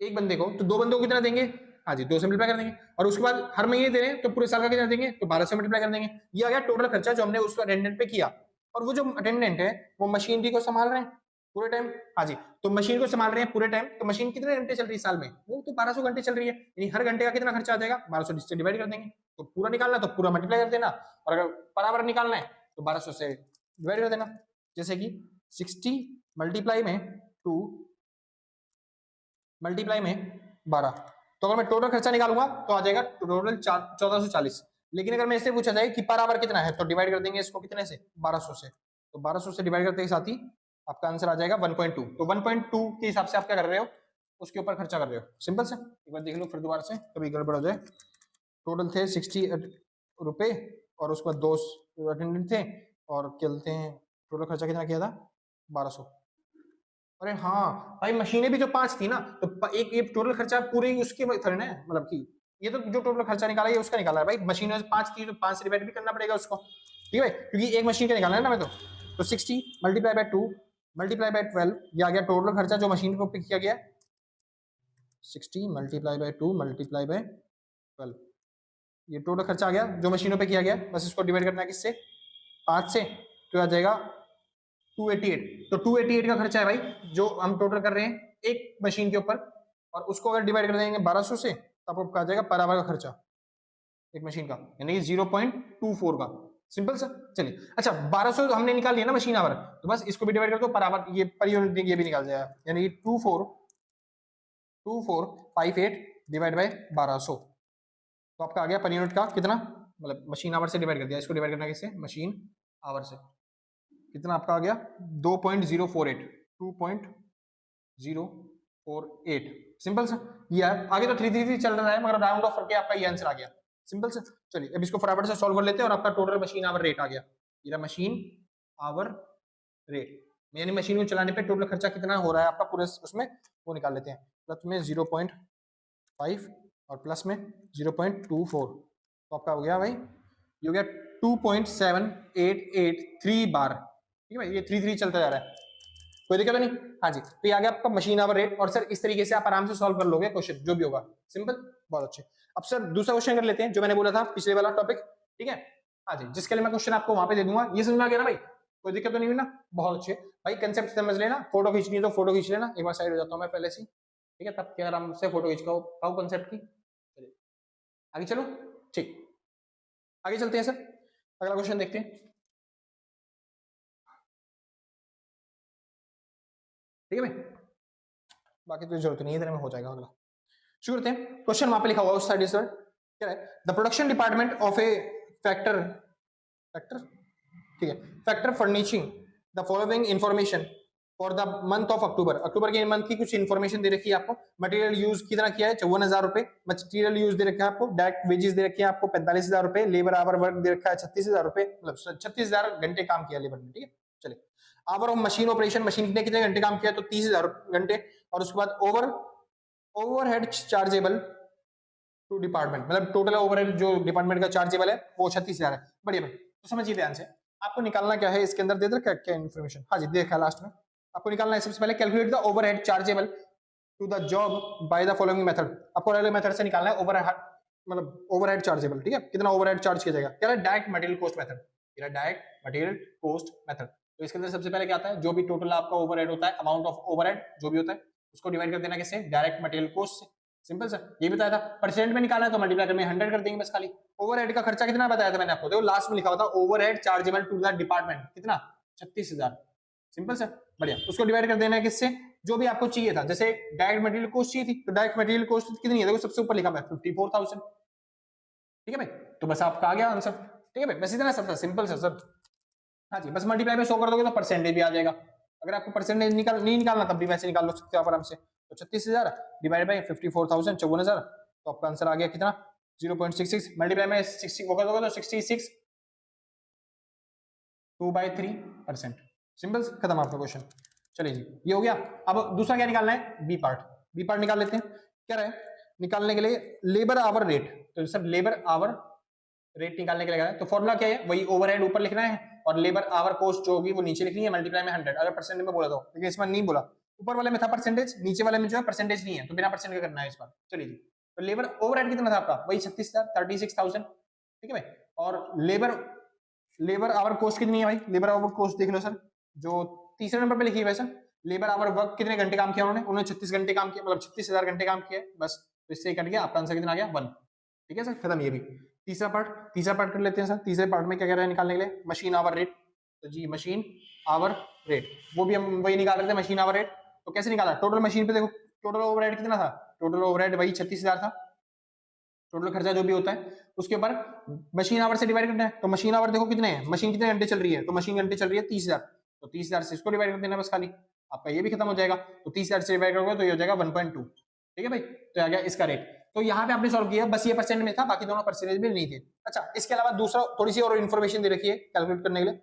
एक बंदे को, तो 2 बंदों को कितना देंगे, हाँ जी 2 से मल्टीप्लाई कर देंगे, और उसके बाद हर महीने दे रहे हैं तो पूरे साल का कितना देंगे, तो 12 से मल्टीप्लाई कर देंगे। ये आ गया टोटल खर्चा जो हमने उस अटेंडेंट पे किया। और वो जो अटेंडेंट है वो मशीनरी को संभाल रहे हैं पूरे टाइम, हाँ जी, तो मशीन को संभाल रहे हैं पूरे टाइम। तो मशीन कितने घंटे चल रही है साल में, वो तो 1200 घंटे चल रही है, यानी हर घंटे का कितना खर्चा आ जाएगा 1200 से डिवाइड कर देंगे, तो पूरा निकालना तो पूरा मल्टीप्लाई कर देना, और अगर बराबर निकालना है तो 1200 से डिवाइड कर देना। जैसे कि 60 मल्टीप्लाई में 2 मल्टीप्लाई में 12, तो अगर मैं टोटल खर्चा निकालूंगा तो आ जाएगा टोटल 1440। लेकिन अगर मैं इससे पूछा जाए कि पर आवर कितना है, तो डिवाइड कर देंगे इसको कितने से 1200 से, तो 1200 से डिवाइड करते के साथ ही आपका आंसर आ जाएगा 1.2। तो 1.2 के हिसाब से आप क्या कर रहे हो, उसके ऊपर खर्चा कर रहे हो। सिंपल से एक बार देख लो फिर दोबारा से, कभी गड़बड़ हो जाए। टोटल थे 60 रुपए और उसके बाद 2 अटेंडेंट थे, और चलते हैं टोटल खर्चा कितना किया था 1200। अरे हाँ भाई, मशीनें भी जो 5 थी ना, तो एक ये टोटल खर्चा पूरे उसके थे ना, मतलब कि ये तो जो टोटल खर्चा निकाला है उसका निकाला है भाई। मशीनें 5 थी तो 5 से डिवाइड भी करना पड़ेगा उसको, ठीक है भाई, क्योंकि एक मशीन का निकालना है ना मैं तो 60 मल्टीप्लाई बाय 2 मल्टीप्लाई बाय 12, ये आ गया टोटल खर्चा जो मशीन को पिक किया गया 60 मल्टीप्लाई बाय 2 मल्टीप्लाई बाय 12, ये टोटल खर्चा आ गया जो मशीनों पे किया गया, बस इसको डिवाइड करना है किससे, 5 से, तो आ जाएगा 288। तो 288 का खर्चा है भाई जो हम टोटल कर रहे हैं एक मशीन के ऊपर, और उसको अगर डिवाइड कर देंगे 1200 से तो आपको आ जाएगा पर आवर का खर्चा एक मशीन का, यानी कि 0.24 का। Simple sir. चलिए अच्छा 1200 तो हमने निकाल लिया ना मशीन आवर, तो बस इसको भी डिवाइड कर दो पर आवर, ये पर यूनिट ये भी निकाल जाएगा, यानी कि 2458 डिवाइड बाय 1200, तो आपका आ गया पर यूनिट का कितना, मतलब मशीन आवर से डिवाइड कर दिया, इसको डिवाइड करना किससे, मशीन आवर से, कितना आपका आ गया 2.048 2.048। Simple sir. ये आगे तो 333 चल रहा है मगर राउंड ऑफ करके आपका ये आंसर आ गया। Simple sir. चलिए अब इसको फटाफट से सॉल्व कर लेते हैं और आपका टोटल मशीन आवर रेट आ गया, ये मशीन आवर रेट, यानी मशीन को चलाने पे टोटल खर्चा कितना हो रहा है आपका पूरे उसमें, वो निकाल लेते हैं। प्लस में 0.5 और प्लस में 0.24, तो आपका हो गया भाई, ये हो गया 2.7883 बार। ठीक है भाई, ये 33 चलता जा रहा है, कोई दिक्कत नहीं। हाँ जी, तो ये आ गया आपका मशीन आवर रेट, और सर इस तरीके से आप आराम से सॉल्व कर लोगे क्वेश्चन जो भी होगा। सिंपल, बहुत अच्छे। अब सर दूसरा क्वेश्चन कर लेते हैं जो मैंने बोला था पिछले वाला टॉपिक, ठीक है। हाँ जी, जिसके लिए मैं क्वेश्चन आपको वहां पे दे दूंगा। ये समझ में आ गया ना भाई, कोई दिक्कत तो नहीं हुई ना, बहुत अच्छे भाई। कंसेप्ट समझ लेना, फोटो खींचनी है तो फोटो खींच लेना, एक बार साइड हो जाता हूँ मैं पहले से, ठीक है, तब क्या आराम से फोटो खींच पाओ कंसेप्ट की। चलिए आगे चलो, ठीक, आगे चलते हैं सर, अगला क्वेश्चन देखते हैं, ठीक है भाई। बाकी तो जरूरत नहीं है, इधर में हो जाएगा अगला। शुरू करते हैं। क्वेश्चन वहां पे लिखा हुआ उस साइड सर, क्या है, the production department of a factor ठीक है, factor furnishing the following information for the month of October. October के मंथ की कुछ इंफॉर्मेशन दे रखी है आपको। मटेरियल यूज कितना किया है, 54,000 रुपए मटेरियल यूज दे रखा है आपको। डायरेक्ट वेजेस दे रखे हैं आपको 45,000 रुपए। लेबर आवर वर्क दे रखा है 36,000 रुपए, मतलब 36,000 घंटे काम किया लेबर ने, ठीक है। चलिए, hour of machine operation, machine ने कितने घंटे काम किया, तो 30,000 घंटे। और उसके बाद ओवरहेड चार्जेबल टू डिपार्टमेंट, मतलब टोटल ओवरहेड जो डिपार्टमेंट का चार्जेबल है वो 36,000 है। बढ़िया भाई, तो समझिए ध्यान से, आपको निकालना क्या है इसके अंदर, दे दे क्या इन्फॉर्मेशन। हाँ जी, देखा लास्ट में आपको निकालना है। सबसे पहले calculate the overhead chargeable to the job by the following method. आपको अलग मेथड से निकालना है ओवरहेड, मतलब ओवरहेड चार्जेबल, ठीक है, कितना ओवरहेड चार्ज किया जाएगा। क्या है, direct material cost method, direct material cost method. तो इसके अंदर सबसे पहले क्या आता है, जो भी टोटल आपका ओवरहेड होता है, अमाउंट ऑफ ओवरहेड जो भी होता है, उसको डिवाइड कर देना किससे, डायरेक्ट मटेरियल कोस्ट से। सिंपल सर, ये बताया था। परसेंट में निकालना है तो मल्टीप्लाई में 100 कर देंगे बस खाली। ओवरहेड का खर्चा कितना बताया था मैंने आपको, देखो लास्ट में लिखा हुआ था overhead chargeable to the department, कितना, 36,000। सिंपल सर, बढ़िया। उसको डिवाइड कर देना है किससे, जो भी आपको चाहिए था। जैसे डायरेक्ट मटेरियल कॉस्ट चाहिए थी, तो डायरेक्ट मटेरियल कॉस्ट कितनी है, देखो सबसे ऊपर लिखा हुआ है 54,000, ठीक है भाई। तो बस आपका आ गया आंसर, ठीक है भाई, बस इतना सब था, सिंपल सर। हाँ जी, बस मल्टीप्लाई में 100 कर दोगे तो परसेंटेज भी आ जाएगा। अगर आपको परसेंटेज नहीं निकालना तब भी वैसे निकाल लो सकते हो आप आराम से। तो 36,000 डिवाइड बाई 54,000, 54,000, तो आपका आंसर आ गया कितना, 0.66। मल्टीप्लाई में 60 वो कर दोगे तो 66 2/3%। सिंपल, खत्म आपका क्वेश्चन। चलिए जी, ये हो गया। अब दूसरा क्या निकालना है, बी पार्ट। बी पार्ट निकाल लेते हैं। क्या रहे निकालने के लिए, लेबर आवर रेट। तो सर लेबर आवर रेट निकालने के लिए है, तो फॉर्मूला क्या है, वही ओवरहेड ऊपर लिखना है और लेबर आवर कॉस्ट जो होगी वो नीचे लिखनी है, मल्टीप्लाई में 100। अगर परसेंट में बोला तो, लेकिन इसमें नहीं बोला, ऊपर वाले में था परसेंटेज, नीचे वाले में जो है परसेंटेज नहीं है, तो बिना परसेंट का करना है इस बार। चलिए जी, तो लेबर ओवरहेड कितना था आपका, वही 36,000, ठीक है भाई। और लेबर आवर कॉस्ट कितनी है भाई, लेबर आवर कॉस्ट देख लो सर, जो तीसरे नंबर पे लिखी है वैसे। लेबर आवर वर्क कितने घंटे काम किया उन्होंने 36 घंटे काम किया, मतलब 36,000 घंटे काम किया बस। तो इससे कट गया आपका आंसर कितना आ गया, 1। ठीक है सर, खत्म ये भी। तीसरा पार्ट कर लेते हैं सर। तीसरे पार्ट में क्या कह रहे हैं निकालने के लिए, मशीन आवर रेट। तो जी मशीन आवर रेट, वो भी हम वही निकाल रहे थे, मशीन आवर रेट। तो कैसे निकाला, टोटल मशीन पे देखो, टोटल ओवरहेड कितना था, टोटल ओवरहेड वही 36,000 था। टोटल खर्चा जो भी होता है उसके ऊपर मशीन आवर से डिवाइड करना है। तो मशीन आवर देखो कितने हैं, मशीन कितने घंटे चल रही है, तो मशीन घंटे चल रही है 30,000, तो 30,000 से इसको डिवाइड कर देना बस खाली, आपका ये भी खत्म हो जाएगा। तो 30,000 से डिवाइड करोगे तो ये हो जाएगा 1.2। ठीक है भाई, तो आ गया इसका रेट। तो यहाँ पे आपने सॉल्व किया, बस ये परसेंट में था, बाकी दोनों परसेंटेज में नहीं थे। अच्छा, इसके अलावा दूसरा थोड़ी सी और इन्फॉर्मेशन दे रखी है कैलकुलेट करने के लिए।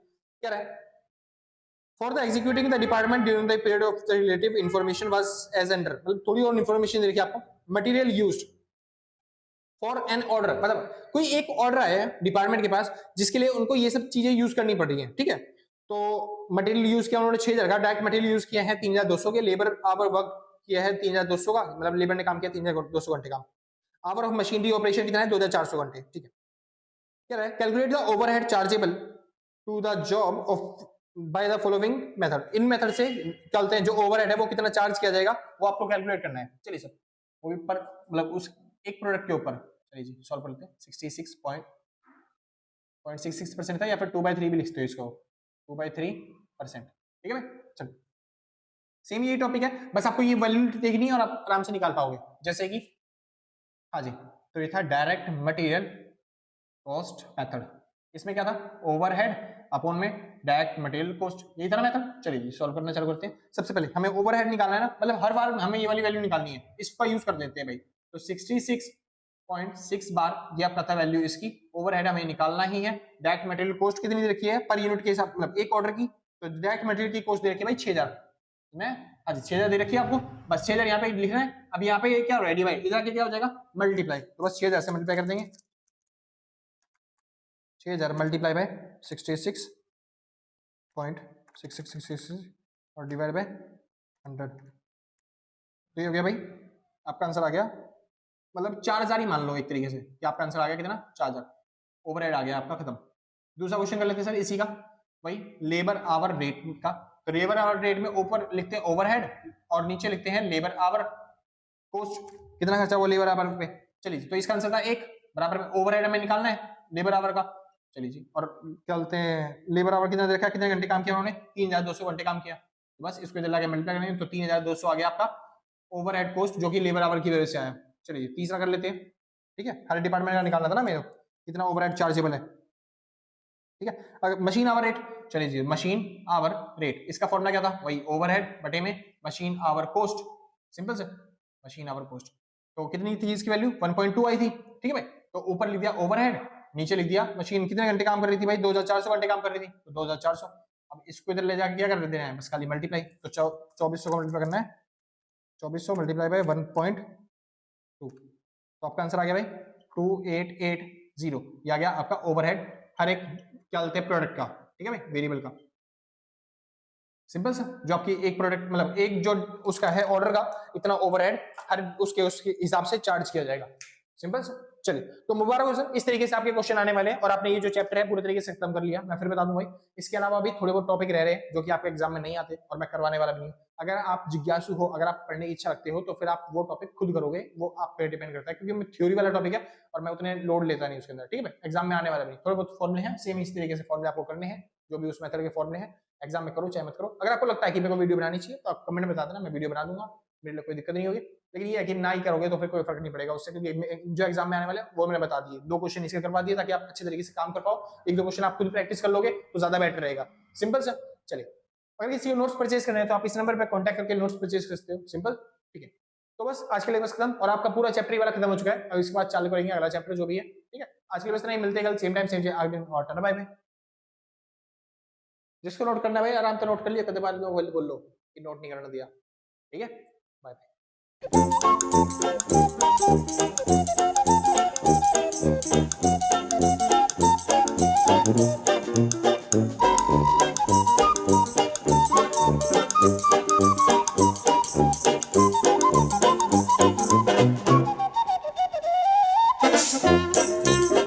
क्या है, for the executing the department during the period of the relative information was as under, मतलब थोड़ी और इन्फॉर्मेशन दे रखी है आपको। Material used for an order, मतलब कोई एक ऑर्डर है डिपार्टमेंट के पास जिसके लिए उनको ये सब चीजें यूज करनी पड़ रही है, ठीक है। तो मटेरियल यूज किया उन्होंने 6,000 का, डायरेक्ट मटेरियल यूज किया है 3,200 के, लेबर आवर वर्क किया है 3,200 का, मतलब लेबर ने काम किया 3,200 घंटे काम। आवर ऑफ मशीनरी ऑपरेशन कितना है 2,400 घंटे, ठीक है। क्या है, calculate the overhead chargeable to the job of by the following method. इन मेथड से चलते हैं, जो ओवरहेड है वो कितना चार्ज किया जाएगा वो आपको कैलकुलेट करना है। चलिए सर, वो भी पर मतलब उस एक प्रोडक्ट के ऊपर। चलिए जी सॉल्व कर लेते हैं। 66.66% था, या फिर 2/3 भी लिखते हो इसको, 2/3%। ठीक है भाई, चलो सेम यही टॉपिक है, बस आपको ये वैल्यू देखनी है और आप आराम से निकाल पाओगे। जैसे कि हाँ जी, तो ये था डायरेक्ट मटेरियल कॉस्ट मेथड। इसमें क्या था, ओवरहेड अपॉन में डायरेक्ट मटेरियल कॉस्ट, यही था ना मेथड। चलिए जी सॉल्व करना चालू करते हैं। सबसे पहले हमें ओवरहेड निकालना है ना, मतलब हर बार हमें ये वाली वैल्यू निकालनी है, इसका यूज कर देते हैं भाई। तो 66.6 बार ये आपका था वैल्यू इसकी, ओवरहेड हमें निकालना ही है। डायरेक्ट मटेरियल कॉस्ट कितनी दे रखी है पर यूनिट के हिसाब, मतलब एक ऑर्डर की, तो डायरेक्ट मटेरियल की कॉस्ट दे रखी है भाई 6000। मैं हाँ जी 6000 दे रखी है आपको, बस 6000 यहाँ पे लिखना है। अब यहाँ पे क्या रेडी भाई, इधर के क्या हो जाएगा मल्टीप्लाई, तो बस 6000 से मल्टीप्लाई कर देंगे। 6000 मल्टीप्लाई बाय 66.6666 और डिवाइड बाय 100, तो ये हो गया भाई आपका आंसर आ गया, मतलब 4000 ही मान लो एक तरीके से कि आपका आंसर आ गया कितना 4000, ओवरहेड आ गया आपका खत्म। दूसरा क्वेश्चन कर लेते हैं सर इसी का, भाई लेबर आवर रेट का। तो लेबर आवर रेट में ऊपर लिखते हैं ओवरहेड और नीचे लिखते हैं लेबर आवर कॉस्ट, कितना खर्चा हुआ लेबर आवर पे। चलिए तो इसका आंसर था 1 बराबर में ओवरहेड हमें निकालना है लेबर आवर का। चलिए जी, और क्या बोलते हैं लेबर आवर कितना देखा, कितने घंटे काम किया उन्होंने, 3200 घंटे काम किया, तो बस इसको इधर लाके मल्टीप्लाई करेंगे तो 3200 आ गया आपका ओवरहेड कॉस्ट, जो कि लेबर आवर की वजह से आया। चलिए तीसरा कर लेते हैं, ठीक है, हर डिपार्टमेंट का निकालना था ना मेरे को, कितना ओवरहेड चार्जेबल है। ठीक है, अगर मशीन आवर रेट, चलिए जी मशीन आवर रेट, इसका फॉर्मूला क्या था, वही ओवरहेड बटे में मशीन आवर कॉस्ट, सिंपल से मशीन आवर कॉस्ट। तो कितनी थी इसकी वैल्यू 1.2 आई थी। ठीक है भाई, तो ऊपर लिख दिया ओवरहेड, नीचे लिख दिया मशीन कितने घंटे काम कर रही थी भाई 2400 घंटे काम कर रही थी, तो 2400। अब इसको इधर ले जाके क्या कर देना है, बस खाली मल्टीप्लाई, तो 2400 का मल्टीप्लाई करना है, 2400 मल्टीप्लाई बाय 1.2, तो आपका आंसर आ गया भाई 2880, ये आ गया आपका ओवरहेड हर एक क्या बोलते हैं प्रोडक्ट का। ठीक है भाई, वेरिएबल का, सिंपल सा, जो आपकी एक प्रोडक्ट मतलब एक जो उसका है ऑर्डर का, इतना ओवरहेड हर उसके हिसाब से चार्ज किया जाएगा, सिंपल सा। चलिए तो मुबारक हो सर, इस तरीके से आपके क्वेश्चन आने वाले हैं और आपने ये जो चैप्टर है पूरे तरीके से खत्म कर लिया। मैं फिर बता दूं भाई, इसके अलावा भी थोड़े बहुत टॉपिक रह रहे हैं जो कि आपके एग्जाम में नहीं आते और मैं करवाने वाला भी नहीं। अगर आप जिज्ञासु हो, अगर आप पढ़ने की इच्छा रखते हो, तो फिर आप वो टॉपिक खुद करोगे, वो आप पे डिपेंड करता है, क्योंकि थ्योरी वाला टॉपिक है और मैं उतने लोड लेता नहीं उसके अंदर। ठीक है, एग्जाम में आने वाला भी नहीं, थोड़े बहुत फॉर्मुले हैं, सेम इस तरीके से फॉर्मुले आपको करने हैं, जो भी उस मेथड के फॉर्मुले हैं। एग्जाम में करो चाहे मत करो, अगर आपको लगता है कि मेरे को वीडियो बनानी चाहिए तो आप कमेंट में बता देना, मैं वीडियो बना दूंगा, मेरे लिए कोई दिक्कत नहीं होगी। लेकिन ये है कि ना ही करोगे तो फिर कोई फर्क नहीं पड़ेगा उससे, क्योंकि जो एग्जाम में आने वाले वो मैंने बता दिए, 2 क्वेश्चन इसके करवा दिए ताकि आप अच्छे तरीके से काम कर पाओ। 1-2 क्वेश्चन आप खुद प्रैक्टिस कर लोगे तो ज्यादा बेटर रहेगा, सिंपल सा। चलिए, अगर किसी को नोट्स परचेज करना है तो आप इस नंबर पर कॉन्टैक्ट करके नोट्स परचेज कर सकते हो, सिंपल। ठीक है, तो बस आज के लिए बस खत्म, और आपका पूरा चैप्टर वाला खत्म हो चुका है। अब इसके बाद चालू करेंगे अगला चैप्टर जो भी है। ठीक है, आज के लिए बस नहीं, मिलते हैं कल सेम टाइम सेम जगह, और टाटा बाय बाय। जिसको नोट करना है भाई आराम से नोट कर लिया, कदे बाद में बोल लो कि नोट नहीं करना दिया। ठीक है, बाय बाय।